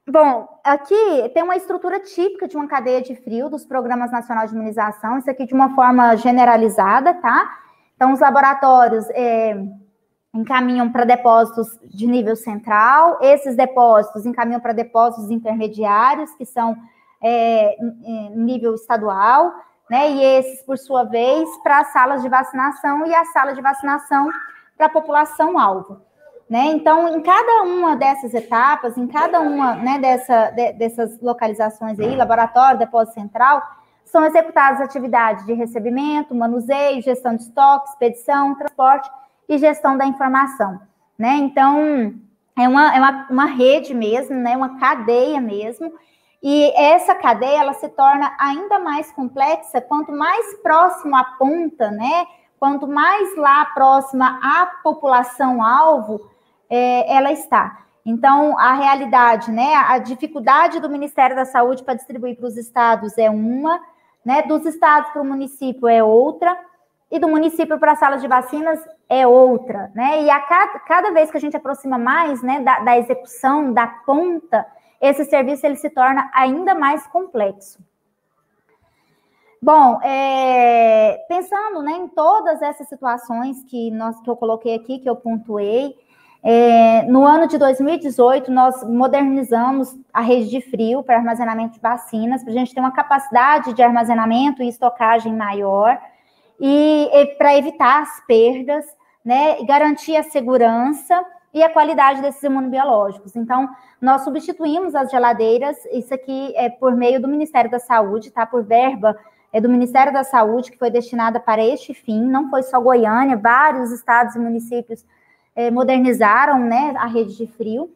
Bom, aqui tem uma estrutura típica de uma cadeia de frio dos programas nacionais de imunização, isso aqui de uma forma generalizada, tá? Então, os laboratórios encaminham para depósitos de nível central, esses depósitos encaminham para depósitos intermediários, que são nível estadual, né? E esses, por sua vez, para as salas de vacinação e a sala de vacinação para a população-alvo. Né? Então, em cada uma dessas etapas, em cada uma, né, dessas localizações aí, laboratório, depósito central, são executadas atividades de recebimento, manuseio, gestão de estoque, expedição, transporte e gestão da informação. Né? Então, é uma rede mesmo, né, uma cadeia mesmo, e essa cadeia ela se torna ainda mais complexa quanto mais próximo à ponta, né, quanto mais lá próxima à população-alvo, ela está. Então, a realidade, né, a dificuldade do Ministério da Saúde para distribuir para os estados é uma, né, dos estados para o município é outra, e do município para as salas de vacinas é outra, né, e cada vez que a gente aproxima mais, né, da execução, da ponta, esse serviço ele se torna ainda mais complexo. Bom, pensando, né, em todas essas situações que eu coloquei aqui, que eu pontuei, no ano de 2018, nós modernizamos a rede de frio para armazenamento de vacinas, para a gente ter uma capacidade de armazenamento e estocagem maior, e para evitar as perdas, né, e garantir a segurança e a qualidade desses imunobiológicos. Então, nós substituímos as geladeiras, isso aqui é por meio do Ministério da Saúde, tá? Por verba do Ministério da Saúde, que foi destinada para este fim, não foi só Goiânia, vários estados e municípios modernizaram, né, a rede de frio.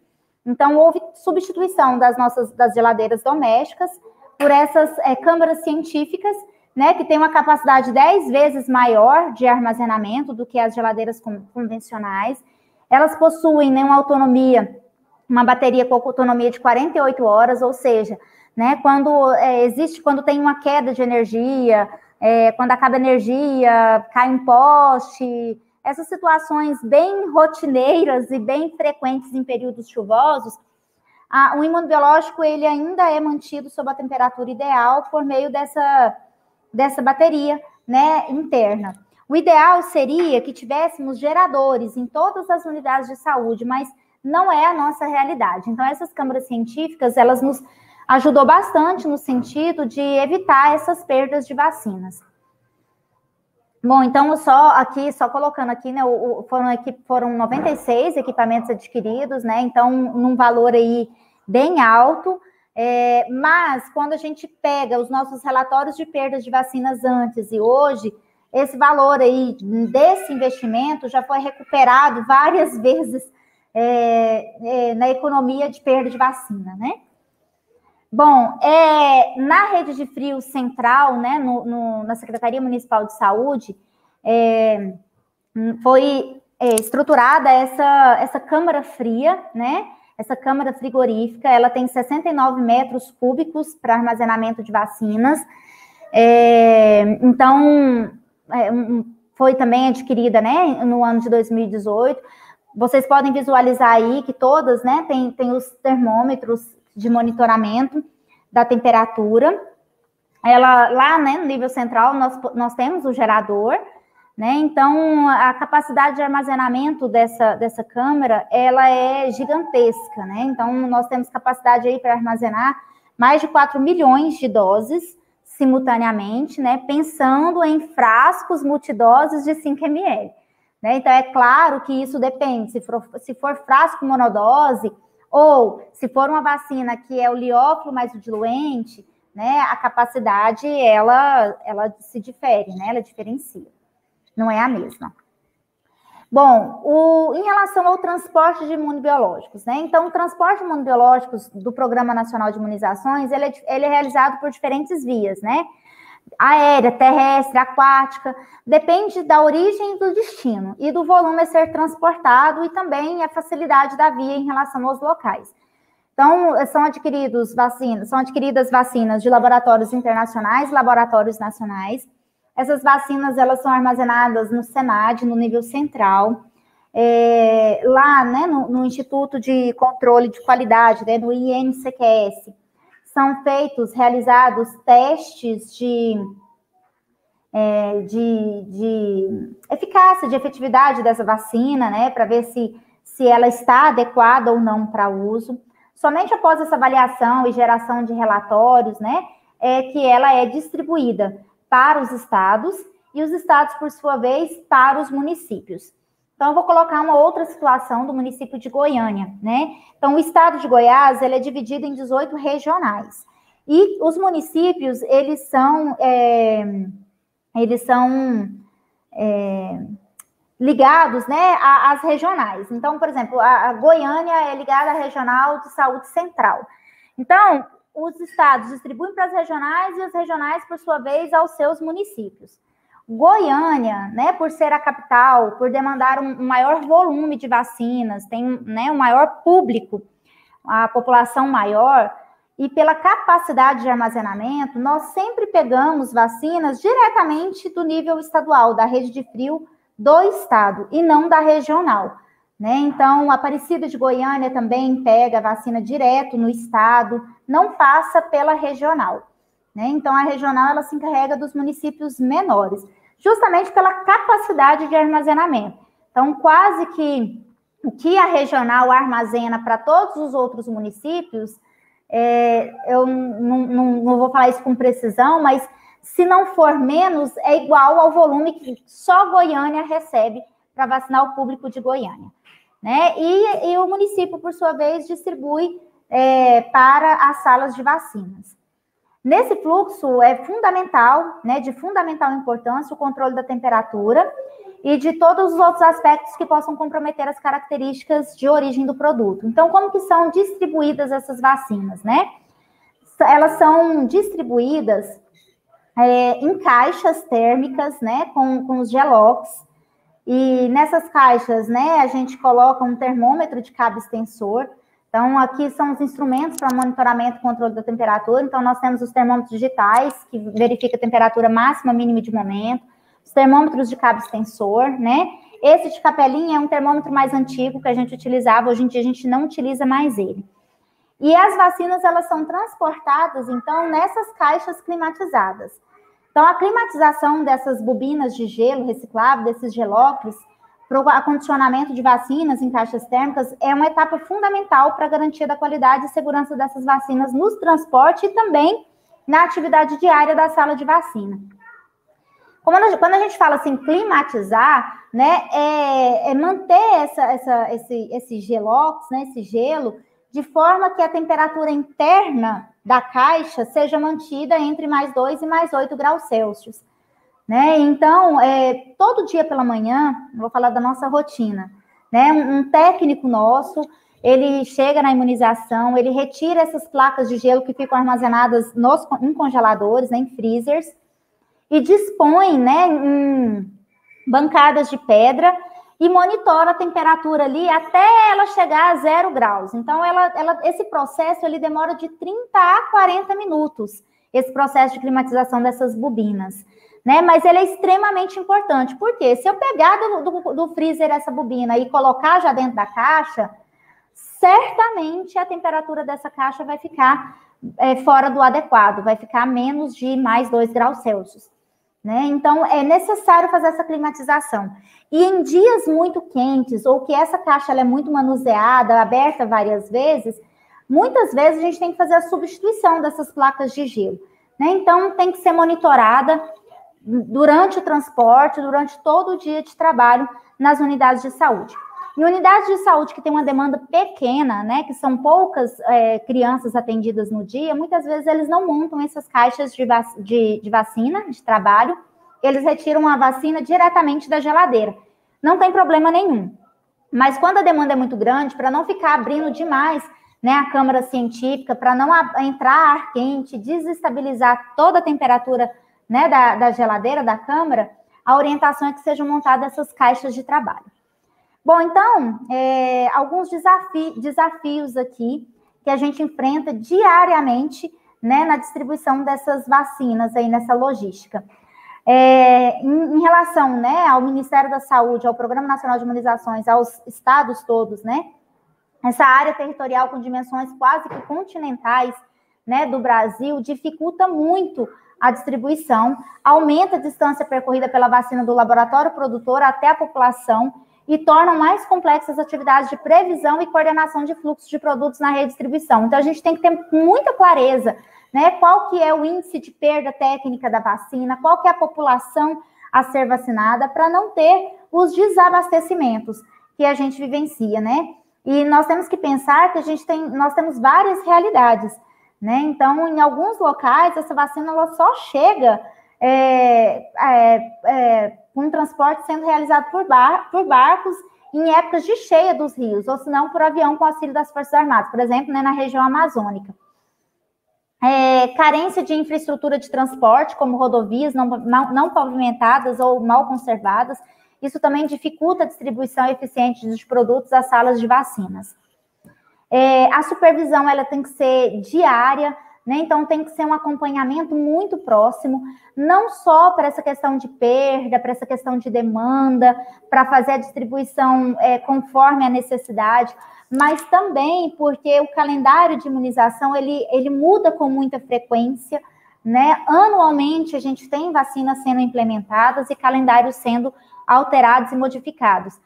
Então, houve substituição das geladeiras domésticas por essas câmaras científicas, né, que tem uma capacidade 10 vezes maior de armazenamento do que as geladeiras convencionais. Elas possuem, né, uma bateria com autonomia de 48 horas, ou seja, né, quando tem uma queda de energia, quando acaba a energia, cai um poste, essas situações bem rotineiras e bem frequentes em períodos chuvosos, o imunobiológico ele ainda é mantido sob a temperatura ideal por meio dessa bateria, né, interna. O ideal seria que tivéssemos geradores em todas as unidades de saúde, mas não é a nossa realidade. Então, essas câmaras científicas, elas nos ajudou bastante no sentido de evitar essas perdas de vacinas. Bom, então, só colocando aqui, né, foram 96 equipamentos adquiridos, né, então, num valor aí bem alto, mas quando a gente pega os nossos relatórios de perdas de vacinas antes e hoje, esse valor aí desse investimento já foi recuperado várias vezes na economia de perda de vacina, né? Bom, na rede de frio central, né, na Secretaria Municipal de Saúde, foi estruturada essa câmara fria, né? Essa câmara frigorífica, ela tem 69 metros cúbicos para armazenamento de vacinas. Então, foi também adquirida, né, no ano de 2018. Vocês podem visualizar aí que todas, né, tem os termômetros de monitoramento da temperatura. Ela, lá, né, no nível central, nós temos o gerador, né? Então, a capacidade de armazenamento dessa câmara, ela é gigantesca, né? Então, nós temos capacidade aí para armazenar mais de 4 milhões de doses simultaneamente, né? Pensando em frascos multidoses de 5 ml. Né? Então, é claro que isso depende, se for frasco monodose, ou se for uma vacina que é o liófilo mais o diluente, né? A capacidade, ela se difere, né? Ela diferencia. Não é a mesma. Bom, em relação ao transporte de imunobiológicos, né? Então, o transporte de imunobiológicos do Programa Nacional de Imunizações, ele é realizado por diferentes vias, né? Aérea, terrestre, aquática, depende da origem e do destino, e do volume a ser transportado, e também a facilidade da via em relação aos locais. Então, são adquiridas vacinas de laboratórios internacionais, laboratórios nacionais. Essas vacinas, elas são armazenadas no SENAD, no nível central, lá, né, no Instituto de Controle de Qualidade, né, no INCQS. São realizados testes de eficácia, de efetividade dessa vacina, né, para ver se ela está adequada ou não para uso. Somente após essa avaliação e geração de relatórios, né, é que ela é distribuída para os estados, e os estados, por sua vez, para os municípios. Então, eu vou colocar uma outra situação do município de Goiânia, né? Então, o estado de Goiás, ele é dividido em 18 regionais. E os municípios, eles são ligados, né, às regionais. Então, por exemplo, a Goiânia é ligada à Regional de Saúde Central. Então, os estados distribuem para as regionais e as regionais, por sua vez, aos seus municípios. Goiânia, né, por ser a capital, por demandar um maior volume de vacinas, tem, né, um maior público, a população maior, e pela capacidade de armazenamento, nós sempre pegamos vacinas diretamente do nível estadual, da rede de frio do estado, e não da regional. Né? Então, a Aparecida de Goiânia também pega a vacina direto no estado, não passa pela regional. Né? Então, a regional, ela se encarrega dos municípios menores, justamente pela capacidade de armazenamento. Então, quase que o que a regional armazena para todos os outros municípios, eu não vou falar isso com precisão, mas se não for menos, é igual ao volume que só Goiânia recebe para vacinar o público de Goiânia. Né? E o município, por sua vez, distribui para as salas de vacinas. Nesse fluxo é fundamental, né, de fundamental importância, o controle da temperatura e de todos os outros aspectos que possam comprometer as características de origem do produto. Então, como que são distribuídas essas vacinas, né? Elas são distribuídas em caixas térmicas, né, com os gelox. E nessas caixas, né, a gente coloca um termômetro de cabo extensor. Então, aqui são os instrumentos para monitoramento e controle da temperatura. Então, nós temos os termômetros digitais, que verifica a temperatura máxima, mínima de momento. Os termômetros de cabo extensor, né? Esse de capelinha é um termômetro mais antigo que a gente utilizava. Hoje em dia, a gente não utiliza mais ele. E as vacinas, elas são transportadas, então, nessas caixas climatizadas. Então, a climatização dessas bobinas de gelo reciclável, desses gelócleos, para o acondicionamento de vacinas em caixas térmicas, é uma etapa fundamental para a garantia da qualidade e segurança dessas vacinas no transporte e também na atividade diária da sala de vacina. Quando a gente fala assim, climatizar, né, é manter esse gelox, né, esse gelo, de forma que a temperatura interna da caixa seja mantida entre mais 2 e mais 8 graus Celsius. Né? Então, todo dia pela manhã, vou falar da nossa rotina, né? Um técnico nosso, ele chega na imunização, ele retira essas placas de gelo que ficam armazenadas em congeladores, né, em freezers, e dispõe, né, em bancadas de pedra e monitora a temperatura ali até ela chegar a 0 graus. Então, esse processo ele demora de 30 a 40 minutos, esse processo de climatização dessas bobinas. Né? Mas ele é extremamente importante, porque se eu pegar do freezer essa bobina e colocar já dentro da caixa, certamente a temperatura dessa caixa vai ficar fora do adequado, vai ficar menos de mais 2 graus Celsius. né? Então, é necessário fazer essa climatização. E em dias muito quentes, ou que essa caixa ela é muito manuseada, aberta várias vezes, muitas vezes a gente tem que fazer a substituição dessas placas de gelo, né? Então, tem que ser monitorada durante o transporte, durante todo o dia de trabalho nas unidades de saúde. Em unidades de saúde que tem uma demanda pequena, né, que são poucas crianças atendidas no dia, muitas vezes eles não montam essas caixas de vacina, de trabalho, eles retiram a vacina diretamente da geladeira. Não tem problema nenhum. Mas quando a demanda é muito grande, para não ficar abrindo demais, né, a câmara científica, para não entrar ar quente, desestabilizar toda a temperatura, né, da geladeira, da câmara, a orientação é que sejam montadas essas caixas de trabalho. Bom, então, alguns desafios aqui que a gente enfrenta diariamente, né, na distribuição dessas vacinas aí nessa logística. Em relação, né, ao Ministério da Saúde, ao Programa Nacional de Imunizações, aos estados todos, né, essa área territorial com dimensões quase que continentais, né, do Brasil, dificulta muito a distribuição, aumenta a distância percorrida pela vacina do laboratório produtor até a população e tornam mais complexas as atividades de previsão e coordenação de fluxos de produtos na redistribuição. Então, a gente tem que ter muita clareza, né, qual que é o índice de perda técnica da vacina, qual que é a população a ser vacinada, para não ter os desabastecimentos que a gente vivencia, né? E nós temos que pensar que nós temos várias realidades, né? Então, em alguns locais, essa vacina ela só chega com o transporte sendo realizado por barcos em épocas de cheia dos rios, ou se não, por avião com auxílio das Forças Armadas, por exemplo, né, na região amazônica. Carência de infraestrutura de transporte, como rodovias não pavimentadas ou mal conservadas, isso também dificulta a distribuição eficiente dos produtos às salas de vacinas. A supervisão ela tem que ser diária, né? Então tem que ser um acompanhamento muito próximo, não só para essa questão de perda, para essa questão de demanda, para fazer a distribuição conforme a necessidade, mas também porque o calendário de imunização ele muda com muita frequência, né? Anualmente a gente tem vacinas sendo implementadas e calendários sendo alterados e modificados,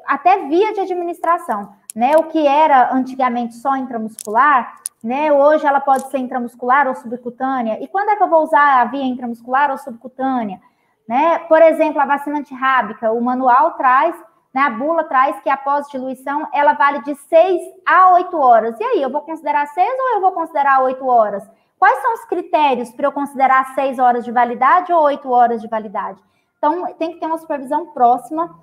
até via de administração, né? O que era antigamente só intramuscular, né? Hoje ela pode ser intramuscular ou subcutânea. E quando é que eu vou usar a via intramuscular ou subcutânea? Né? Por exemplo, a vacina antirrábica, o manual traz, né, a bula traz que após diluição ela vale de 6 a 8 horas. E aí, eu vou considerar 6 ou eu vou considerar 8 horas? Quais são os critérios para eu considerar 6 horas de validade ou 8 horas de validade? Então, tem que ter uma supervisão próxima,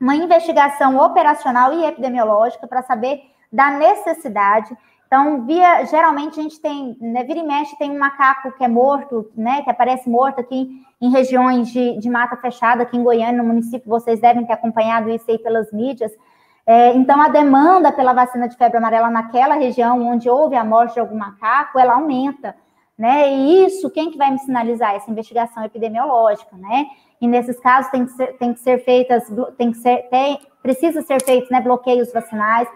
uma investigação operacional e epidemiológica para saber da necessidade. Então, geralmente a gente tem, né, vira e mexe, tem um macaco que é morto, né, que aparece morto aqui em regiões de mata fechada, aqui em Goiânia, no município, vocês devem ter acompanhado isso aí pelas mídias. Então, a demanda pela vacina de febre amarela naquela região onde houve a morte de algum macaco, ela aumenta, né, e isso, quem que vai me sinalizar? Essa investigação epidemiológica, né, e nesses casos precisa ser feitos, né, bloqueios vacinais.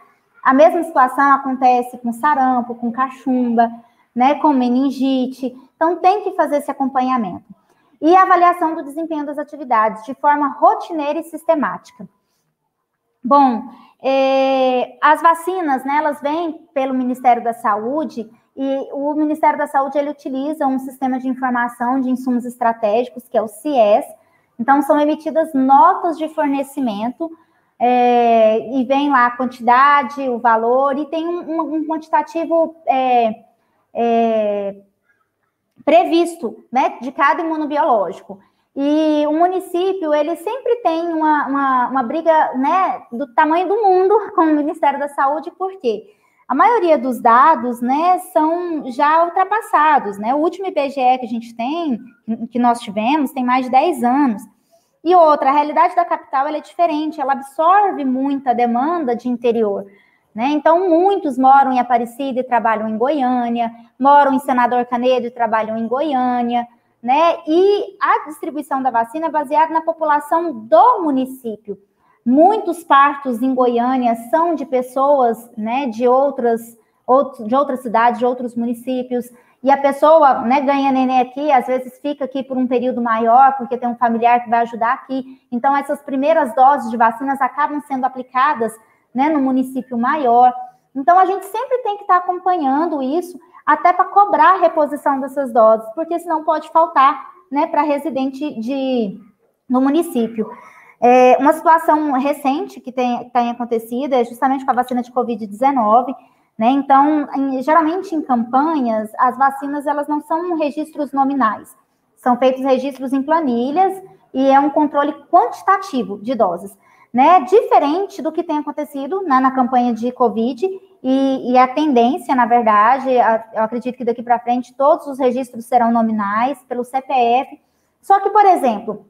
A mesma situação acontece com sarampo, com cachumba, né, com meningite. Então, tem que fazer esse acompanhamento. E a avaliação do desempenho das atividades de forma rotineira e sistemática. Bom, as vacinas, né, elas vêm pelo Ministério da Saúde e o Ministério da Saúde, ele utiliza um sistema de informação de insumos estratégicos, que é o CIES. Então, são emitidas notas de fornecimento e vem lá a quantidade, o valor, e tem um quantitativo previsto, né, de cada imunobiológico. E o município, ele sempre tem uma briga, né, do tamanho do mundo com o Ministério da Saúde, porque a maioria dos dados, né, são já ultrapassados, né? O último IBGE que a gente tem, que nós tivemos, tem mais de 10 anos. E outra, a realidade da capital ela é diferente, ela absorve muita demanda de interior, né? Então, muitos moram em Aparecida e trabalham em Goiânia, moram em Senador Canedo e trabalham em Goiânia, né? E a distribuição da vacina é baseada na população do município. Muitos partos em Goiânia são de pessoas, né, de outras cidades, de outros municípios. e a pessoa, né, ganha neném aqui, às vezes fica aqui por um período maior, porque tem um familiar que vai ajudar aqui. Então, essas primeiras doses de vacinas acabam sendo aplicadas, né, no município maior. Então, a gente sempre tem que estar acompanhando isso, até para cobrar a reposição dessas doses, porque senão pode faltar, né, para residente no município. Uma situação recente que tem acontecido é justamente com a vacina de Covid-19, né? Então, geralmente em campanhas, as vacinas elas não são registros nominais, são feitos registros em planilhas e é um controle quantitativo de doses, né? Diferente do que tem acontecido, né, na campanha de Covid, e a tendência, na verdade, eu acredito que daqui para frente todos os registros serão nominais pelo CPF. Só que, por exemplo,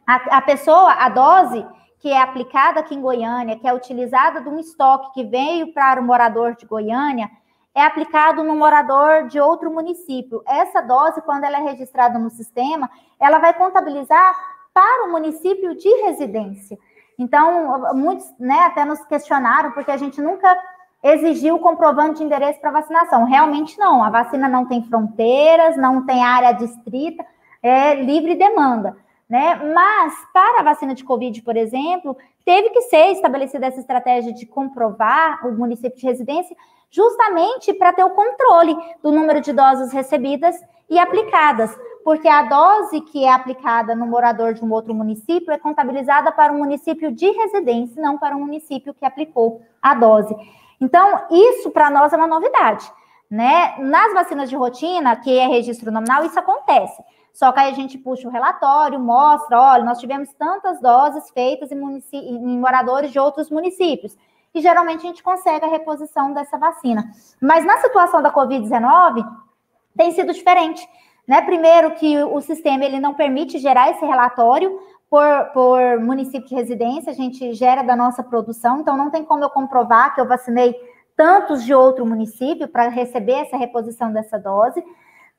a dose que é aplicada aqui em Goiânia, que é utilizada de um estoque que veio para o morador de Goiânia, é aplicado no morador de outro município. Essa dose, quando ela é registrada no sistema, ela vai contabilizar para o município de residência. Então, muitos, né, até nos questionaram, porque a gente nunca exigiu o comprovante de endereço para vacinação. Realmente não, a vacina não tem fronteiras, não tem área distrita, é livre demanda, né? Mas, para a vacina de Covid, por exemplo, teve que ser estabelecida essa estratégia de comprovar o município de residência, justamente para ter o controle do número de doses recebidas e aplicadas, porque a dose que é aplicada no morador de um outro município é contabilizada para um município de residência, não para um município que aplicou a dose. Então, isso para nós é uma novidade, né? Nas vacinas de rotina, que é registro nominal, isso acontece. Só que aí a gente puxa o relatório, mostra, olha, nós tivemos tantas doses feitas em moradores de outros municípios. E geralmente a gente consegue a reposição dessa vacina. Mas na situação da Covid-19, tem sido diferente, né? Primeiro que o sistema ele não permite gerar esse relatório por município de residência, a gente gera da nossa produção, então não tem como eu comprovar que eu vacinei tantos de outro município para receber essa reposição dessa dose,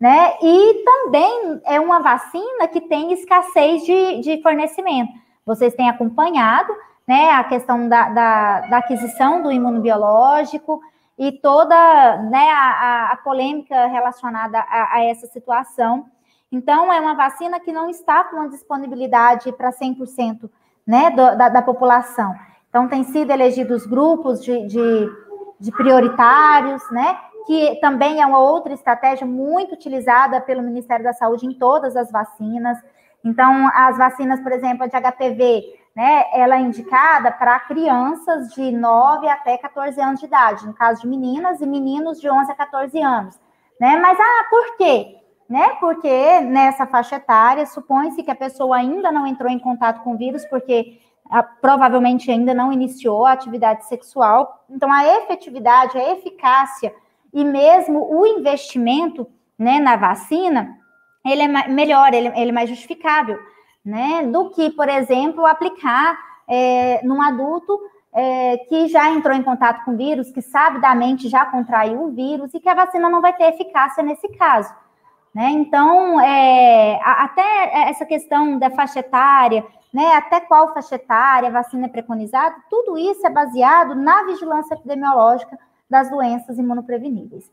né? E também é uma vacina que tem escassez de fornecimento. Vocês têm acompanhado, né, a questão da aquisição do imunobiológico e toda, né, a polêmica relacionada a essa situação. Então, é uma vacina que não está com uma disponibilidade para 100%, né, da população. Então, tem sido elegidos grupos de prioritários, né, que também é uma outra estratégia muito utilizada pelo Ministério da Saúde em todas as vacinas. Então, as vacinas, por exemplo, a de HPV, né, ela é indicada para crianças de 9 até 14 anos de idade, no caso de meninas e meninos de 11 a 14 anos, né? Mas, por quê? Né? Porque nessa faixa etária, supõe-se que a pessoa ainda não entrou em contato com o vírus, porque provavelmente ainda não iniciou a atividade sexual. Então, a efetividade, a eficácia e mesmo o investimento, né, na vacina, ele é melhor, ele é mais justificável, né, do que, por exemplo, aplicar num adulto que já entrou em contato com o vírus, que sabidamente já contraiu o vírus e que a vacina não vai ter eficácia nesse caso, né? Então, até essa questão da faixa etária, né, até qual faixa etária a vacina é preconizada, tudo isso é baseado na vigilância epidemiológica das doenças imunopreveníveis.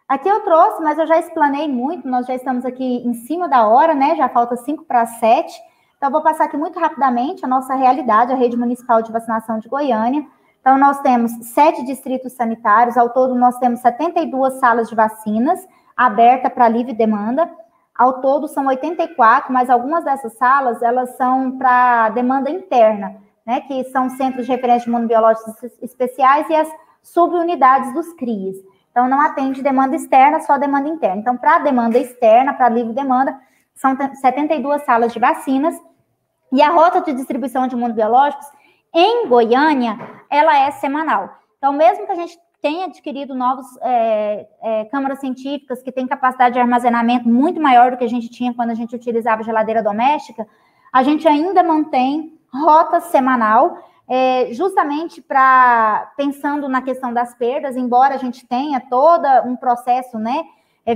Aqui eu trouxe, mas eu já explanei muito, nós já estamos aqui em cima da hora, né, já falta 5 para 7, então eu vou passar aqui muito rapidamente a nossa realidade, a rede municipal de vacinação de Goiânia. Então, nós temos 7 distritos sanitários, ao todo nós temos 72 salas de vacinas, aberta para livre demanda. Ao todo são 84, mas algumas dessas salas, elas são para demanda interna, né, que são centros de referência de imunobiológicos especiais e as subunidades dos CRIs. Então, não atende demanda externa, só demanda interna. Então, para demanda externa, para livre demanda, são 72 salas de vacinas. E a rota de distribuição de imunobiológicos em Goiânia, ela é semanal. Então, mesmo que a gente tenha adquirido novas câmaras científicas que têm capacidade de armazenamento muito maior do que a gente tinha quando a gente utilizava geladeira doméstica, a gente ainda mantém rota semanal, justamente pensando na questão das perdas, embora a gente tenha todo um processo, né,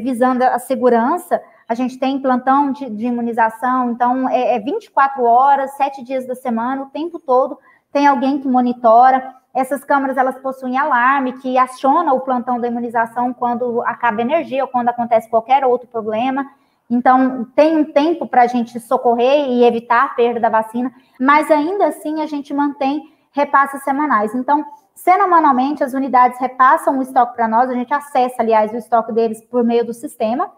visando a segurança, a gente tem plantão de imunização, então 24 horas, 7 dias da semana, o tempo todo tem alguém que monitora, Essas câmaras, elas possuem alarme que aciona o plantão da imunização quando acaba a energia ou quando acontece qualquer outro problema. Então, tem um tempo para a gente socorrer e evitar a perda da vacina, mas ainda assim a gente mantém repasses semanais. Então, semanalmente, as unidades repassam o estoque para nós, a gente acessa, aliás, o estoque deles por meio do sistema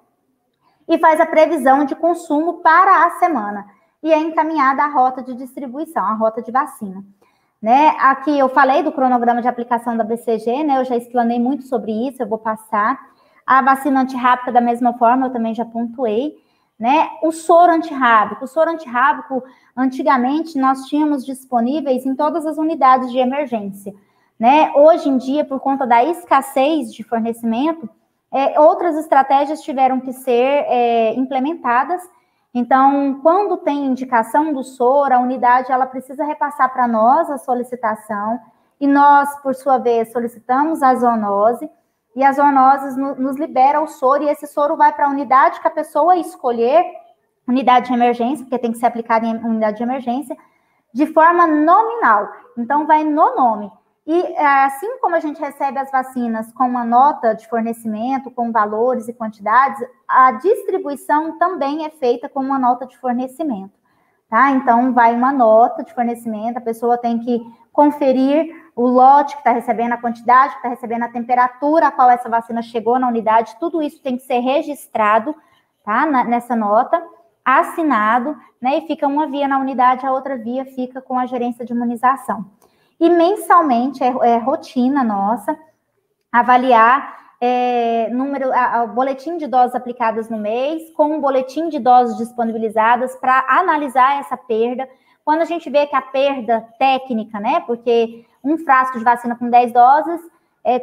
e faz a previsão de consumo para a semana. E é encaminhada a rota de distribuição, a rota de vacina. Né? Aqui eu falei do cronograma de aplicação da BCG, né? Eu já explanei muito sobre isso, eu vou passar. A vacina antirrábica, da mesma forma, eu também já pontuei. Né? O soro antirrábico. O soro antirrábico, antigamente, nós tínhamos disponíveis em todas as unidades de emergência. Né? Hoje em dia, por conta da escassez de fornecimento, outras estratégias tiveram que ser implementadas. Então, quando tem indicação do soro, a unidade ela precisa repassar para nós a solicitação, e nós, por sua vez, solicitamos a zoonose, e a zoonose nos libera o soro, e esse soro vai para a unidade que a pessoa escolher, unidade de emergência, porque tem que ser aplicado em unidade de emergência, de forma nominal. Então, vai no nome. E assim como a gente recebe as vacinas com uma nota de fornecimento, com valores e quantidades, a distribuição também é feita com uma nota de fornecimento, tá? Então, vai uma nota de fornecimento, a pessoa tem que conferir o lote que está recebendo, a quantidade que está recebendo, a temperatura a qual essa vacina chegou na unidade, tudo isso tem que ser registrado, tá? Nessa nota, assinado, né? E fica uma via na unidade, a outra via fica com a gerência de imunização. E mensalmente, é rotina nossa, avaliar o boletim de doses aplicadas no mês, com o boletim de doses disponibilizadas para analisar essa perda. Quando a gente vê que a perda técnica, né, porque um frasco de vacina com 10 doses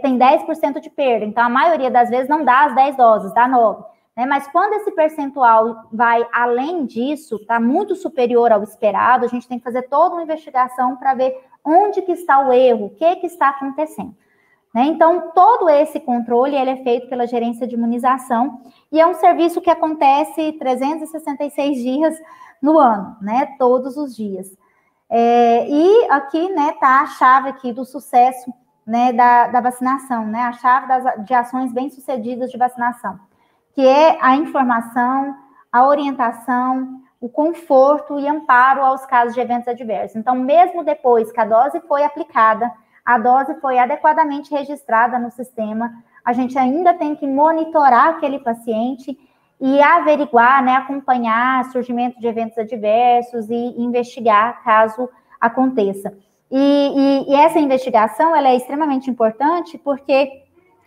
tem 10% de perda, então a maioria das vezes não dá as 10 doses, dá 9. Né? Mas quando esse percentual vai além disso, está muito superior ao esperado, a gente tem que fazer toda uma investigação para ver onde que está o erro, o que está acontecendo. Né? Então, todo esse controle ele é feito pela gerência de imunização e é um serviço que acontece 366 dias no ano, né? Todos os dias. E aqui está a chave aqui do sucesso, né, da vacinação, né? A chave de ações bem-sucedidas de vacinação, que é a informação, a orientação, o conforto e amparo aos casos de eventos adversos. Então, mesmo depois que a dose foi aplicada, a dose foi adequadamente registrada no sistema, a gente ainda tem que monitorar aquele paciente e averiguar, né, acompanhar surgimento de eventos adversos e investigar caso aconteça. E essa investigação, ela é extremamente importante porque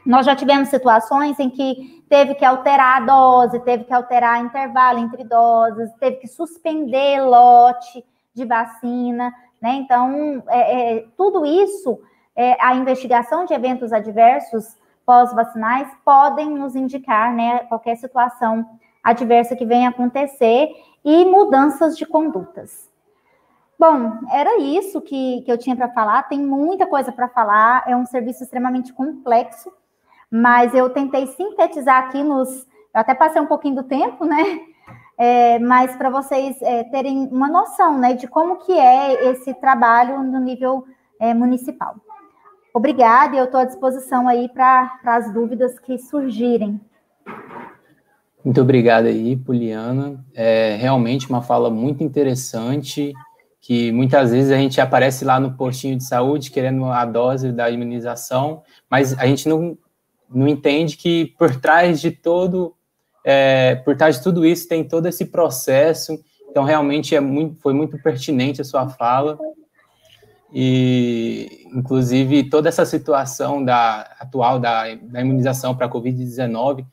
nós já tivemos situações em que teve que alterar a dose, teve que alterar intervalo entre doses, teve que suspender lote de vacina, né? Então, tudo isso, a investigação de eventos adversos pós-vacinais podem nos indicar, né, qualquer situação adversa que venha acontecer e mudanças de condutas. Bom, era isso que eu tinha para falar, tem muita coisa para falar, é um serviço extremamente complexo, mas eu tentei sintetizar aqui eu até passei um pouquinho do tempo, né? Mas para vocês terem uma noção, né, de como que é esse trabalho no nível municipal. Obrigada, e eu estou à disposição aí para as dúvidas que surgirem. Muito obrigado aí, Poliana. É realmente uma fala muito interessante, que muitas vezes a gente aparece lá no postinho de saúde querendo a dose da imunização, mas a gente não entende que por trás de tudo isso tem todo esse processo. Então, realmente foi muito pertinente a sua fala. E, inclusive, toda essa situação atual da imunização para a Covid-19,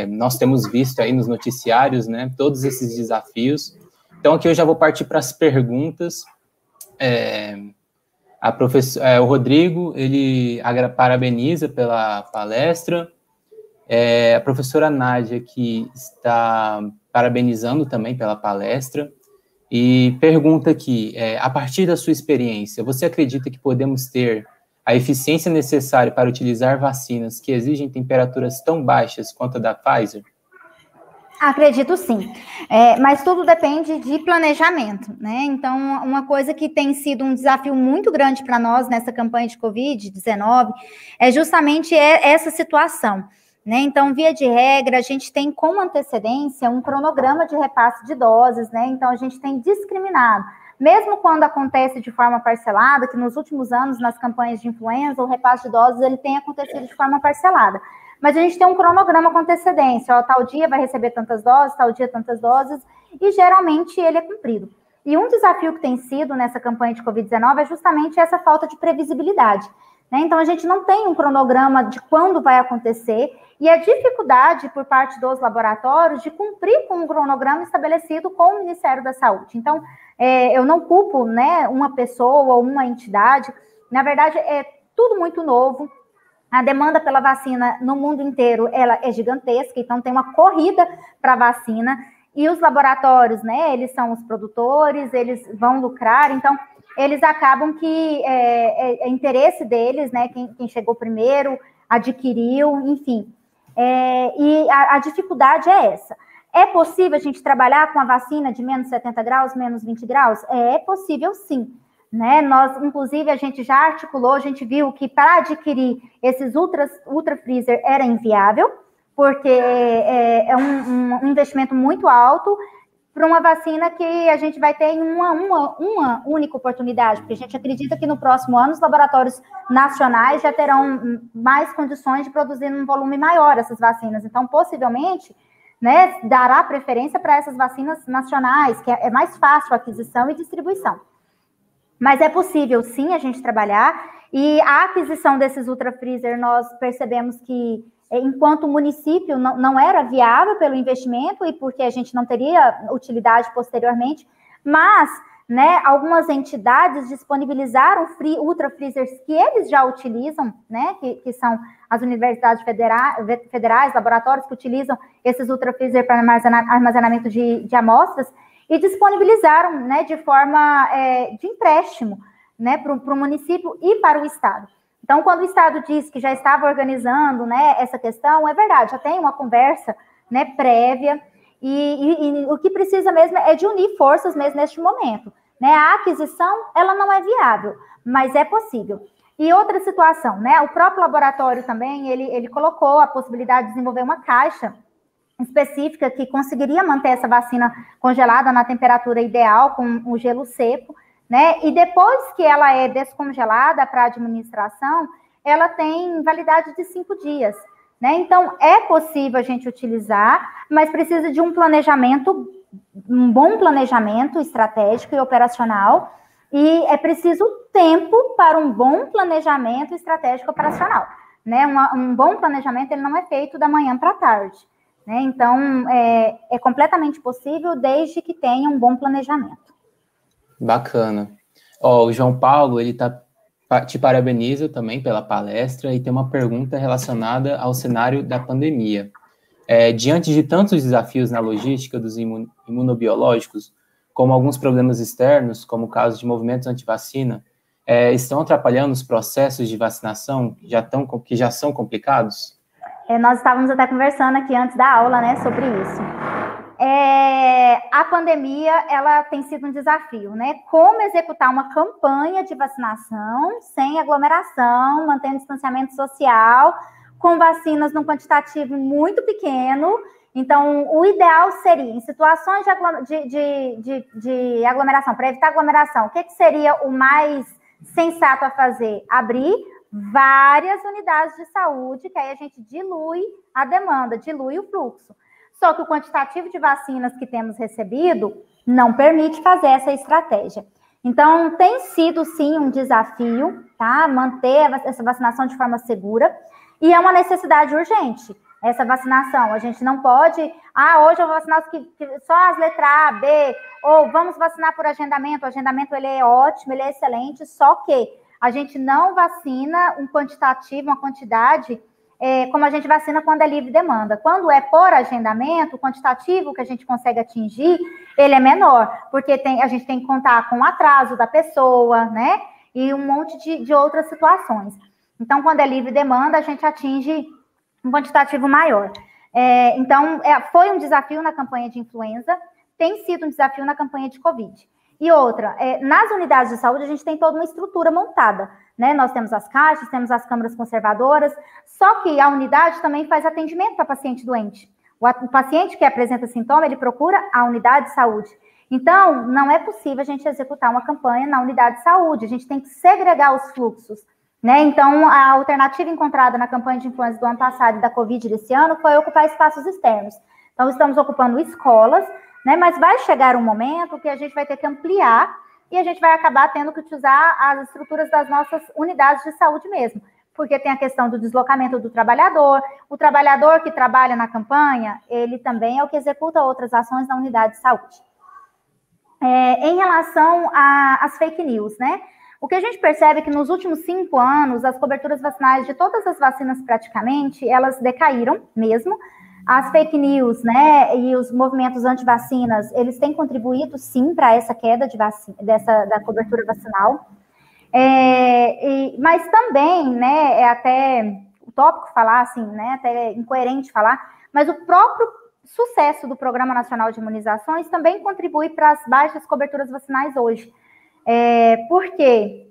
nós temos visto aí nos noticiários, né, todos esses desafios. Então, aqui eu já vou partir para as perguntas. O Rodrigo, ele parabeniza pela palestra. A professora Nádia, que está parabenizando também pela palestra. E pergunta aqui, a partir da sua experiência, você acredita que podemos ter a eficiência necessária para utilizar vacinas que exigem temperaturas tão baixas quanto a da Pfizer? Acredito sim, mas tudo depende de planejamento, né? Então, uma coisa que tem sido um desafio muito grande para nós nessa campanha de Covid-19 é justamente essa situação, né? Então, via de regra, a gente tem com antecedência um cronograma de repasse de doses, né? Então, a gente tem discriminado, mesmo quando acontece de forma parcelada, que nos últimos anos, nas campanhas de influenza, o repasse de doses ele tem acontecido de forma parcelada. Mas a gente tem um cronograma com antecedência, ó, tal dia vai receber tantas doses, tal dia tantas doses, e geralmente ele é cumprido. E um desafio que tem sido nessa campanha de Covid-19 é justamente essa falta de previsibilidade, né? Então, a gente não tem um cronograma de quando vai acontecer, e a dificuldade por parte dos laboratórios de cumprir com um cronograma estabelecido com o Ministério da Saúde. Então, eu não culpo, né, uma pessoa ou uma entidade, na verdade, é tudo muito novo. A demanda pela vacina no mundo inteiro, ela é gigantesca, então tem uma corrida para a vacina, e os laboratórios, né, eles são os produtores, eles vão lucrar, então eles acabam que é interesse deles, né, quem chegou primeiro, adquiriu, enfim. E a dificuldade é essa. É possível a gente trabalhar com a vacina de menos 70 graus, menos 20 graus? É possível sim. Né? Nós, inclusive, a gente já articulou, a gente viu que para adquirir esses ultra freezer era inviável, porque é um investimento muito alto para uma vacina que a gente vai ter em uma única oportunidade, porque a gente acredita que no próximo ano os laboratórios nacionais já terão mais condições de produzir um volume maior essas vacinas. Então, possivelmente, né, dará preferência para essas vacinas nacionais, que é mais fácil a aquisição e distribuição. Mas é possível, sim, a gente trabalhar, e a aquisição desses ultra freezer, nós percebemos que, enquanto município, não era viável pelo investimento, e porque a gente não teria utilidade posteriormente, mas, né, algumas entidades disponibilizaram ultra freezers que eles já utilizam, né, que são as universidades federais, laboratórios que utilizam esses ultra freezer para armazenamento de amostras, e disponibilizaram, né, de forma de empréstimo, né, para o município e para o Estado. Então, quando o Estado disse que já estava organizando, né, essa questão, é verdade, já tem uma conversa, né, prévia, e o que precisa mesmo é de unir forças mesmo neste momento. Né? A aquisição, ela não é viável, mas é possível. E outra situação, né, o próprio laboratório também, ele colocou a possibilidade de desenvolver uma caixa específica que conseguiria manter essa vacina congelada na temperatura ideal, com o gelo seco, né? E depois que ela é descongelada para administração, ela tem validade de 5 dias, né? Então, é possível a gente utilizar, mas precisa de um planejamento, um bom planejamento estratégico e operacional, e é preciso tempo para um bom planejamento estratégico operacional, né? Um bom planejamento, ele não é feito da manhã para a tarde. Né? Então, é completamente possível desde que tenha um bom planejamento. Bacana. O João Paulo, ele te parabeniza também pela palestra e tem uma pergunta relacionada ao cenário da pandemia. Diante de tantos desafios na logística dos imunobiológicos, como alguns problemas externos, como o caso de movimentos anti-vacina, estão atrapalhando os processos de vacinação que já são complicados? Nós estávamos até conversando aqui antes da aula, né, sobre isso. A pandemia, ela tem sido um desafio, né? Como executar uma campanha de vacinação sem aglomeração, mantendo distanciamento social, com vacinas num quantitativo muito pequeno. Então, o ideal seria, em situações de aglomeração, para evitar aglomeração, o que seria o mais sensato a fazer? Abrir várias unidades de saúde, que aí a gente dilui a demanda, dilui o fluxo. Só que o quantitativo de vacinas que temos recebido não permite fazer essa estratégia. Então, tem sido, sim, um desafio, tá? Manter essa vacinação de forma segura, e é uma necessidade urgente, essa vacinação. A gente não pode, hoje eu vou vacinar só as letras A, B, ou vamos vacinar por agendamento. O agendamento, ele é ótimo, ele é excelente, só que a gente não vacina um quantitativo, uma quantidade, como a gente vacina quando é livre demanda. Quando é por agendamento, o quantitativo que a gente consegue atingir, ele é menor, porque a gente tem que contar com o atraso da pessoa, né? E um monte de outras situações. Então, quando é livre demanda, a gente atinge um quantitativo maior. Então, foi um desafio na campanha de influenza, tem sido um desafio na campanha de Covid. E outra, nas unidades de saúde, a gente tem toda uma estrutura montada, né? Nós temos as caixas, temos as câmaras conservadoras, só que a unidade também faz atendimento para paciente doente. O paciente que apresenta sintoma, ele procura a unidade de saúde. Então, não é possível a gente executar uma campanha na unidade de saúde, a gente tem que segregar os fluxos, né? Então, a alternativa encontrada na campanha de influenza do ano passado e da Covid desse ano foi ocupar espaços externos. Então, estamos ocupando escolas, né? Mas vai chegar um momento que a gente vai ter que ampliar e a gente vai acabar tendo que utilizar as estruturas das nossas unidades de saúde mesmo, porque tem a questão do deslocamento do trabalhador, o trabalhador que trabalha na campanha, ele também é o que executa outras ações na unidade de saúde. Em relação às fake news, né? O que a gente percebe é que nos últimos 5 anos, as coberturas vacinais de todas as vacinas praticamente, elas decaíram mesmo. As fake news, né, e os movimentos anti-vacinas, eles têm contribuído, sim, para essa queda da cobertura vacinal. Mas também, né, é até utópico falar, assim, né, até incoerente falar, mas o próprio sucesso do Programa Nacional de Imunizações também contribui para as baixas coberturas vacinais hoje. Porque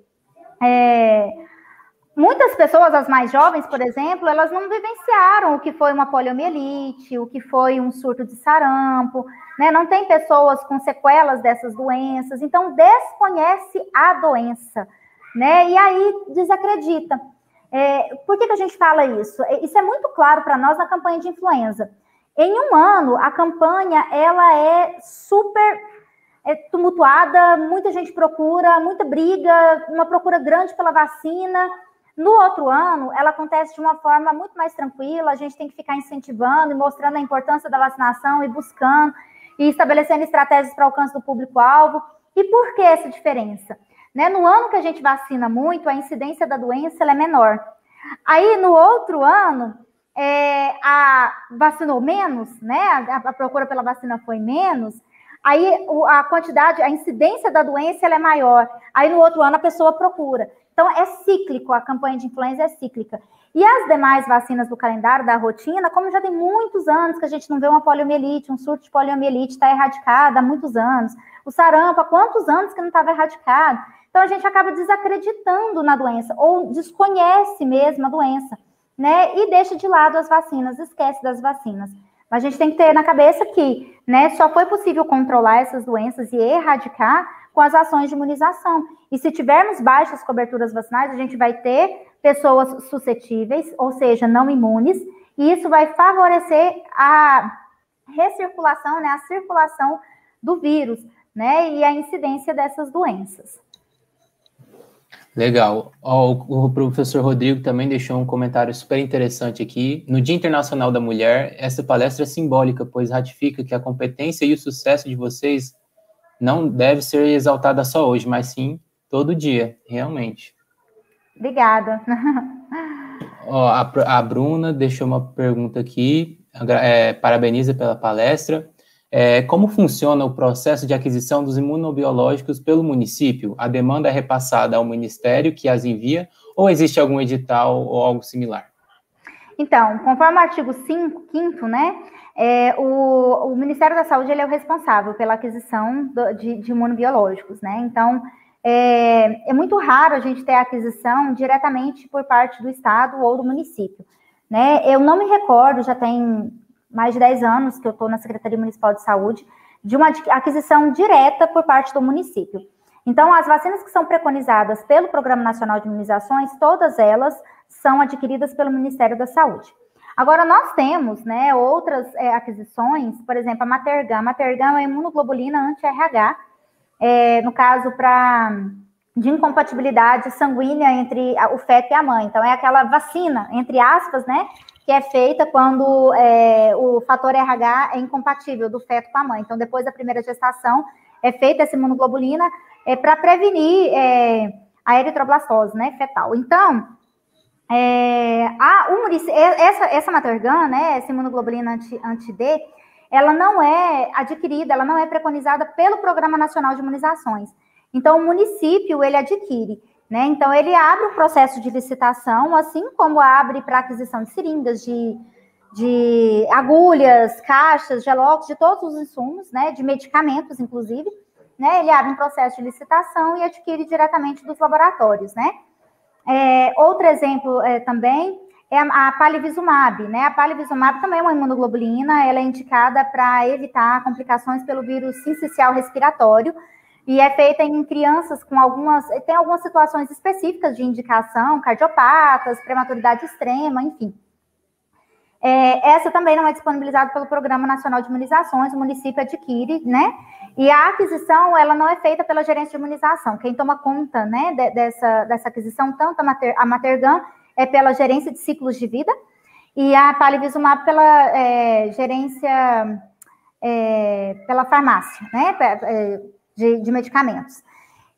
muitas pessoas, as mais jovens, por exemplo, elas não vivenciaram o que foi uma poliomielite, o que foi um surto de sarampo, né? Não tem pessoas com sequelas dessas doenças, então desconhece a doença, né? E aí desacredita. Por que a gente fala isso? Isso é muito claro para nós na campanha de influenza. Em um ano, a campanha ela é super tumultuada, muita gente procura, muita briga, uma procura grande pela vacina. No outro ano, ela acontece de uma forma muito mais tranquila, a gente tem que ficar incentivando e mostrando a importância da vacinação e buscando e estabelecendo estratégias para alcance do público-alvo. E por que essa diferença? Né? No ano que a gente vacina muito, a incidência da doença ela é menor. Aí, no outro ano, vacinou menos, né? A procura pela vacina foi menos, aí a incidência da doença ela é maior. Aí, no outro ano, a pessoa procura. Então, é cíclico, a campanha de influenza é cíclica. E as demais vacinas do calendário, da rotina, como já tem muitos anos que a gente não vê uma poliomielite, um surto de poliomielite está erradicado há muitos anos. O sarampo, há quantos anos que não estava erradicado? Então, a gente acaba desacreditando na doença, ou desconhece mesmo a doença, né? E deixa de lado as vacinas, esquece das vacinas. Mas a gente tem que ter na cabeça que, né, só foi possível controlar essas doenças e erradicar com as ações de imunização. E se tivermos baixas coberturas vacinais, a gente vai ter pessoas suscetíveis, ou seja, não imunes, e isso vai favorecer a recirculação, né, a circulação do vírus, né, e a incidência dessas doenças. Legal. O professor Rodrigo também deixou um comentário super interessante aqui. No Dia Internacional da Mulher, essa palestra é simbólica, pois ratifica que a competência e o sucesso de vocês não deve ser exaltada só hoje, mas sim todo dia, realmente. Obrigada. A Bruna deixou uma pergunta aqui, parabeniza pela palestra. Como funciona o processo de aquisição dos imunobiológicos pelo município? A demanda é repassada ao ministério que as envia ou existe algum edital ou algo similar? Então, conforme o artigo 5º, né, o Ministério da Saúde ele é o responsável pela aquisição de imunobiológicos, né? Então, é muito raro a gente ter a aquisição diretamente por parte do Estado ou do município, né? Eu não me recordo, já tem mais de 10 anos que eu estou na Secretaria Municipal de Saúde, de uma aquisição direta por parte do município. Então, as vacinas que são preconizadas pelo Programa Nacional de Imunizações, todas elas são adquiridas pelo Ministério da Saúde. Agora, nós temos, né, outras aquisições, por exemplo, a Matergan. A Matergan é uma imunoglobulina anti-RH, no caso de incompatibilidade sanguínea entre o feto e a mãe. Então, é aquela vacina, entre aspas, né, que é feita quando o fator RH é incompatível do feto com a mãe. Então, depois da primeira gestação, é feita essa imunoglobulina para prevenir a eritroblastose, né, fetal. Então, essa Matergan, né, essa imunoglobulina anti-D, ela não é adquirida, ela não é preconizada pelo Programa Nacional de Imunizações. Então, o município, ele adquire, né? Então, ele abre o processo de licitação, assim como abre para aquisição de seringas, de de agulhas, caixas, gelocos, de todos os insumos, né, de medicamentos, inclusive, né, ele abre um processo de licitação e adquire diretamente dos laboratórios, né. Outro exemplo também é a palivizumab, né, a palivizumab também é uma imunoglobulina, ela é indicada para evitar complicações pelo vírus sincicial respiratório, e é feita em crianças com tem algumas situações específicas de indicação, cardiopatas, prematuridade extrema, enfim. Essa também não é disponibilizada pelo Programa Nacional de Imunizações, o município adquire, né? E a aquisição, ela não é feita pela gerência de imunização. Quem toma conta, né, dessa aquisição, tanto a Matergan é pela gerência de ciclos de vida, e a palivizumab pela gerência, pela farmácia, né, de medicamentos.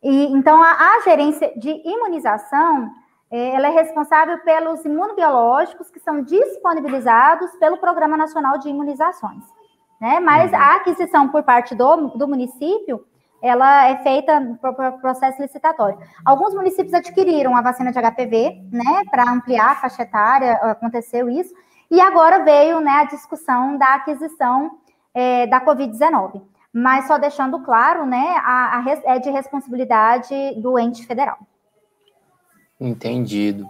E, então, a gerência de imunização, ela é responsável pelos imunobiológicos que são disponibilizados pelo Programa Nacional de Imunizações, né? Mas a aquisição por parte do município, ela é feita por processo licitatório. Alguns municípios adquiriram a vacina de HPV, né, para ampliar a faixa etária, aconteceu isso, e agora veio, né, a discussão da aquisição da Covid-19. Mas só deixando claro, né, é de responsabilidade do ente federal. Entendido.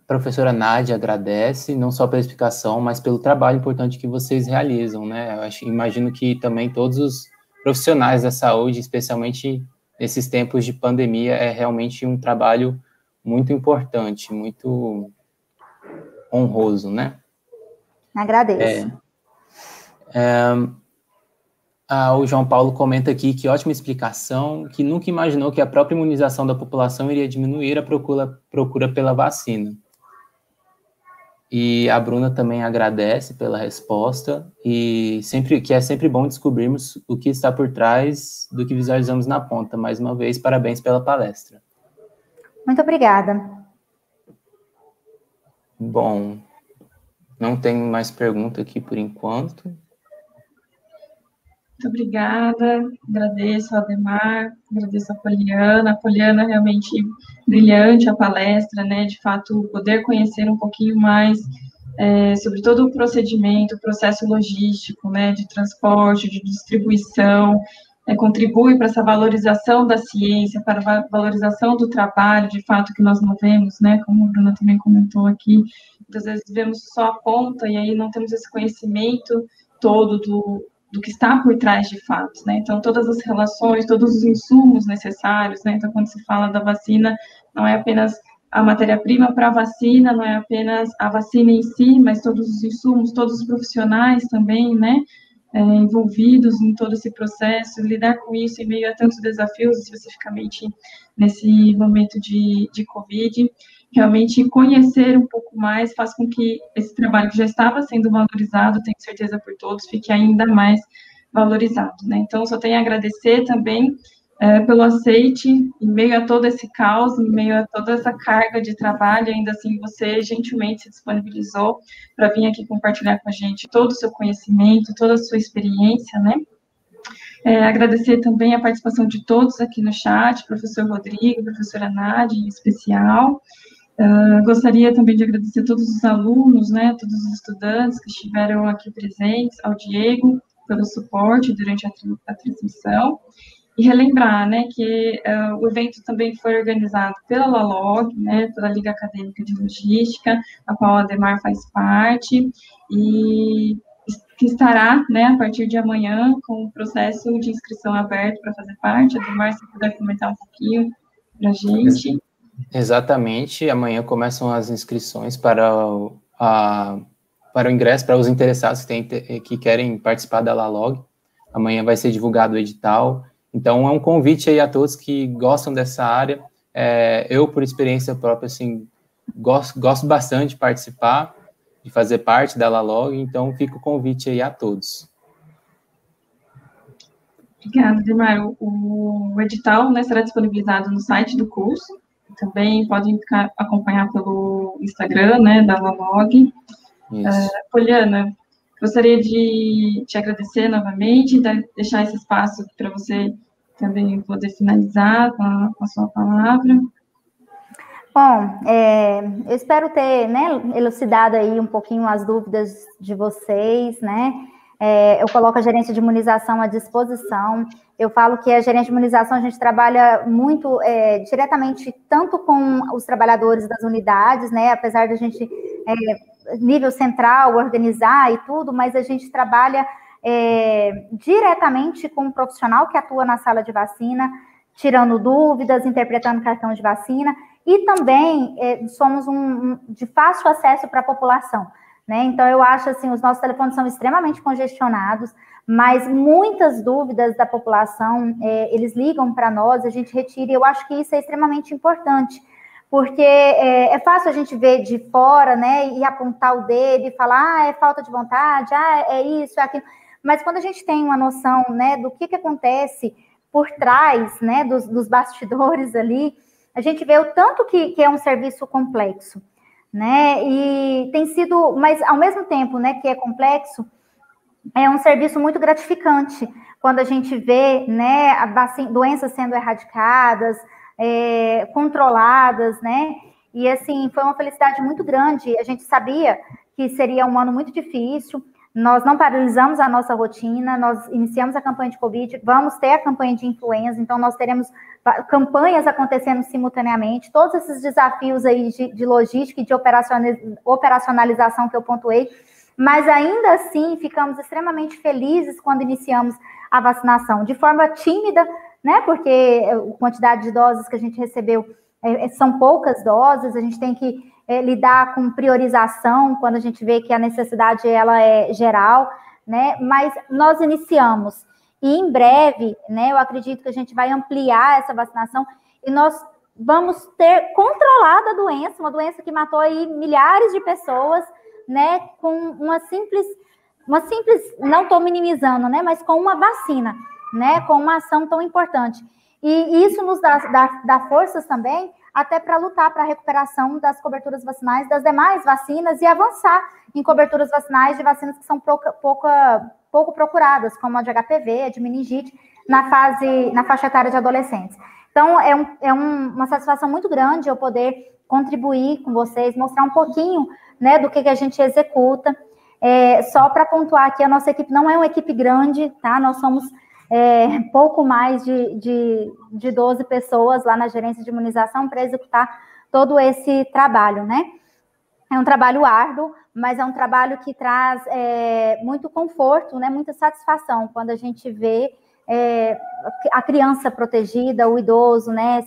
Professora Nádia agradece, não só pela explicação, mas pelo trabalho importante que vocês realizam, né? Imagino que também todos os profissionais da saúde, especialmente nesses tempos de pandemia, é realmente um trabalho muito importante, muito honroso, né? Agradeço. O João Paulo comenta aqui que ótima explicação, que nunca imaginou que a própria imunização da população iria diminuir a procura pela vacina. E a Bruna também agradece pela resposta, e é sempre bom descobrirmos o que está por trás do que visualizamos na ponta. Mais uma vez, parabéns pela palestra. Muito obrigada. Bom, não tenho mais pergunta aqui por enquanto. Muito obrigada, agradeço ao Ademar, agradeço a Poliana. A Poliana realmente brilhante a palestra, né? De fato, poder conhecer um pouquinho mais sobre todo o procedimento, o processo logístico, né? De transporte, de distribuição, contribui para essa valorização da ciência, para a valorização do trabalho, de fato, que nós não vemos, né? Como a Bruna também comentou aqui, muitas vezes vemos só a ponta e aí não temos esse conhecimento todo do que está por trás de fato, né? Então, todas as relações, todos os insumos necessários, né? Então, quando se fala da vacina, não é apenas a matéria-prima para a vacina, não é apenas a vacina em si, mas todos os insumos, todos os profissionais também, né? Envolvidos em todo esse processo, lidar com isso em meio a tantos desafios, especificamente nesse momento de Covid, realmente conhecer um pouco mais faz com que esse trabalho que já estava sendo valorizado, tenho certeza por todos, fique ainda mais valorizado, né? Então, só tenho a agradecer também pelo aceite, em meio a todo esse caos, em meio a toda essa carga de trabalho, ainda assim você gentilmente se disponibilizou para vir aqui compartilhar com a gente todo o seu conhecimento, toda a sua experiência, né? Agradecer também a participação de todos aqui no chat, professor Rodrigo, professora Nádia, em especial. Gostaria também de agradecer a todos os alunos, né, todos os estudantes que estiveram aqui presentes, ao Diego, pelo suporte durante a transmissão, e relembrar, né, que o evento também foi organizado pela LALOG, né, pela Liga Acadêmica de Logística, a qual a Ademar faz parte, e que estará, né, a partir de amanhã, com o processo de inscrição aberto para fazer parte. Ademar, se puder comentar um pouquinho para a gente. Exatamente, amanhã começam as inscrições para o ingresso, para os interessados que querem participar da LALOG. Amanhã vai ser divulgado o edital. Então, é um convite aí a todos que gostam dessa área. Eu, por experiência própria, assim, gosto bastante de participar, de fazer parte da LALOG, então fica o convite aí a todos. Obrigada, Ademar. O edital, né, será disponibilizado no site do curso. Também podem acompanhar pelo Instagram, né, da LALOG. Poliana, gostaria de te agradecer novamente, deixar esse espaço para você também poder finalizar com a sua palavra. Bom, eu espero ter, né, elucidado aí um pouquinho as dúvidas de vocês, né? Eu coloco a gerência de imunização à disposição. Eu falo que a gerência de imunização a gente trabalha muito diretamente tanto com os trabalhadores das unidades, né? Apesar de a gente, nível central, organizar e tudo, mas a gente trabalha diretamente com o profissional que atua na sala de vacina, tirando dúvidas, interpretando cartão de vacina, e também somos de fácil acesso para a população, né? Então, eu acho assim, os nossos telefones são extremamente congestionados, mas muitas dúvidas da população, eles ligam para nós, a gente retira, e eu acho que isso é extremamente importante, porque é fácil a gente ver de fora, né, e apontar o dedo e falar, é falta de vontade, é isso, é aquilo, mas quando a gente tem uma noção, né, do que acontece por trás, né, dos bastidores ali, a gente vê o tanto que é um serviço complexo, né, e tem sido, mas ao mesmo tempo, né, que é complexo, é um serviço muito gratificante, quando a gente vê, né, doenças sendo erradicadas, controladas, né, e assim, foi uma felicidade muito grande, a gente sabia que seria um ano muito difícil, nós não paralisamos a nossa rotina, nós iniciamos a campanha de Covid, vamos ter a campanha de influenza, então nós teremos campanhas acontecendo simultaneamente, todos esses desafios aí de logística e de operacionalização que eu pontuei, mas ainda assim ficamos extremamente felizes quando iniciamos a vacinação, de forma tímida, né, porque a quantidade de doses que a gente recebeu são poucas doses, a gente tem que lidar com priorização, quando a gente vê que a necessidade ela é geral, né, mas nós iniciamos, e em breve, né, eu acredito que a gente vai ampliar essa vacinação, e nós vamos ter controlado a doença, uma doença que matou aí milhares de pessoas, né, com uma simples, não estou minimizando, né, mas com uma vacina, né, com uma ação tão importante. E isso nos dá forças também, até para lutar para a recuperação das coberturas vacinais das demais vacinas e avançar em coberturas vacinais de vacinas que são pouco procuradas, como a de HPV, a de meningite, na faixa etária de adolescentes. Então, uma satisfação muito grande eu poder contribuir com vocês, mostrar um pouquinho, né, do que a gente executa. Só para pontuar aqui, a nossa equipe não é uma equipe grande, tá? Nós somos pouco mais de 12 pessoas lá na gerência de imunização para executar todo esse trabalho, né? É um trabalho árduo, mas é um trabalho que traz muito conforto, né? Muita satisfação quando a gente vê a criança protegida, o idoso, né?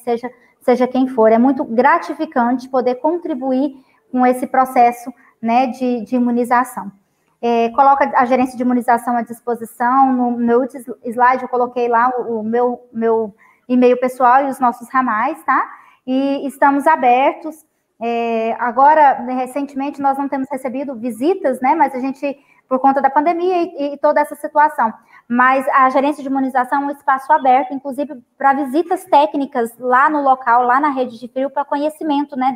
Seja quem for. É muito gratificante poder contribuir com esse processo, né, de imunização. Coloca a gerência de imunização à disposição. No meu slide eu coloquei lá o meu e-mail pessoal e os nossos ramais, tá? E estamos abertos. Agora, recentemente, nós não temos recebido visitas, né? Mas a gente, por conta da pandemia e toda essa situação. Mas a gerência de imunização é um espaço aberto, inclusive para visitas técnicas lá no local, lá na rede de frio, para conhecimento, né,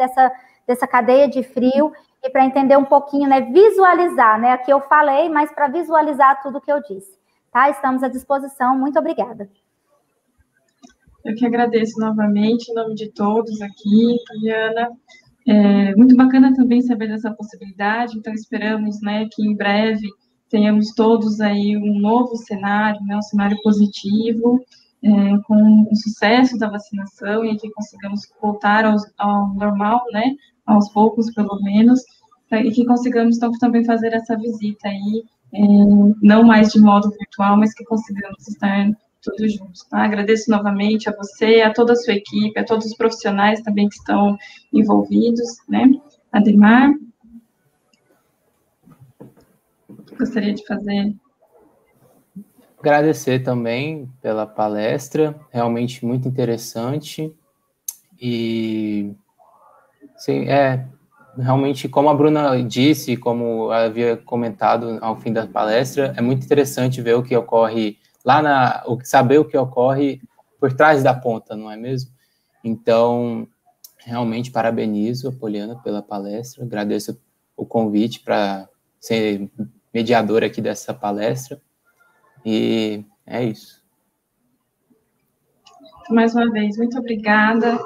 dessa cadeia de frio e para entender um pouquinho, né, visualizar, né, aqui eu falei, mas para visualizar tudo que eu disse, tá? Estamos à disposição, muito obrigada. Eu que agradeço novamente, em nome de todos aqui, Poliana. Muito bacana também saber dessa possibilidade, então esperamos, né, que em breve tenhamos todos aí um novo cenário, né, um cenário positivo, com o sucesso da vacinação e que consigamos voltar ao normal, né, aos poucos, pelo menos, e que consigamos então, também fazer essa visita aí, não mais de modo virtual, mas que consigamos estar todos juntos, tá? Agradeço novamente a você, a toda a sua equipe, a todos os profissionais também que estão envolvidos, né? Ademar, gostaria de fazer... Agradecer também pela palestra, realmente muito interessante, e sim, realmente, como a Bruna disse, como havia comentado ao fim da palestra, é muito interessante ver o que ocorre lá saber o que ocorre por trás da ponta, não é mesmo? Então, realmente parabenizo a Poliana pela palestra, agradeço o convite para ser mediador aqui dessa palestra, e é isso. mais uma vez, muito obrigada.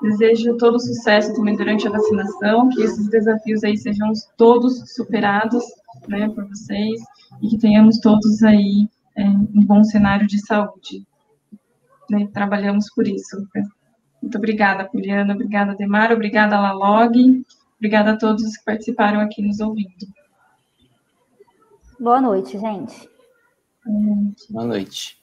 Desejo todo sucesso também durante a vacinação, que esses desafios aí sejam todos superados, né, por vocês, e que tenhamos todos aí um bom cenário de saúde. Né, trabalhamos por isso. Muito obrigada, Poliana, obrigada, Demar, obrigada, Lalog, obrigada a todos que participaram aqui nos ouvindo. Boa noite, gente. Boa noite.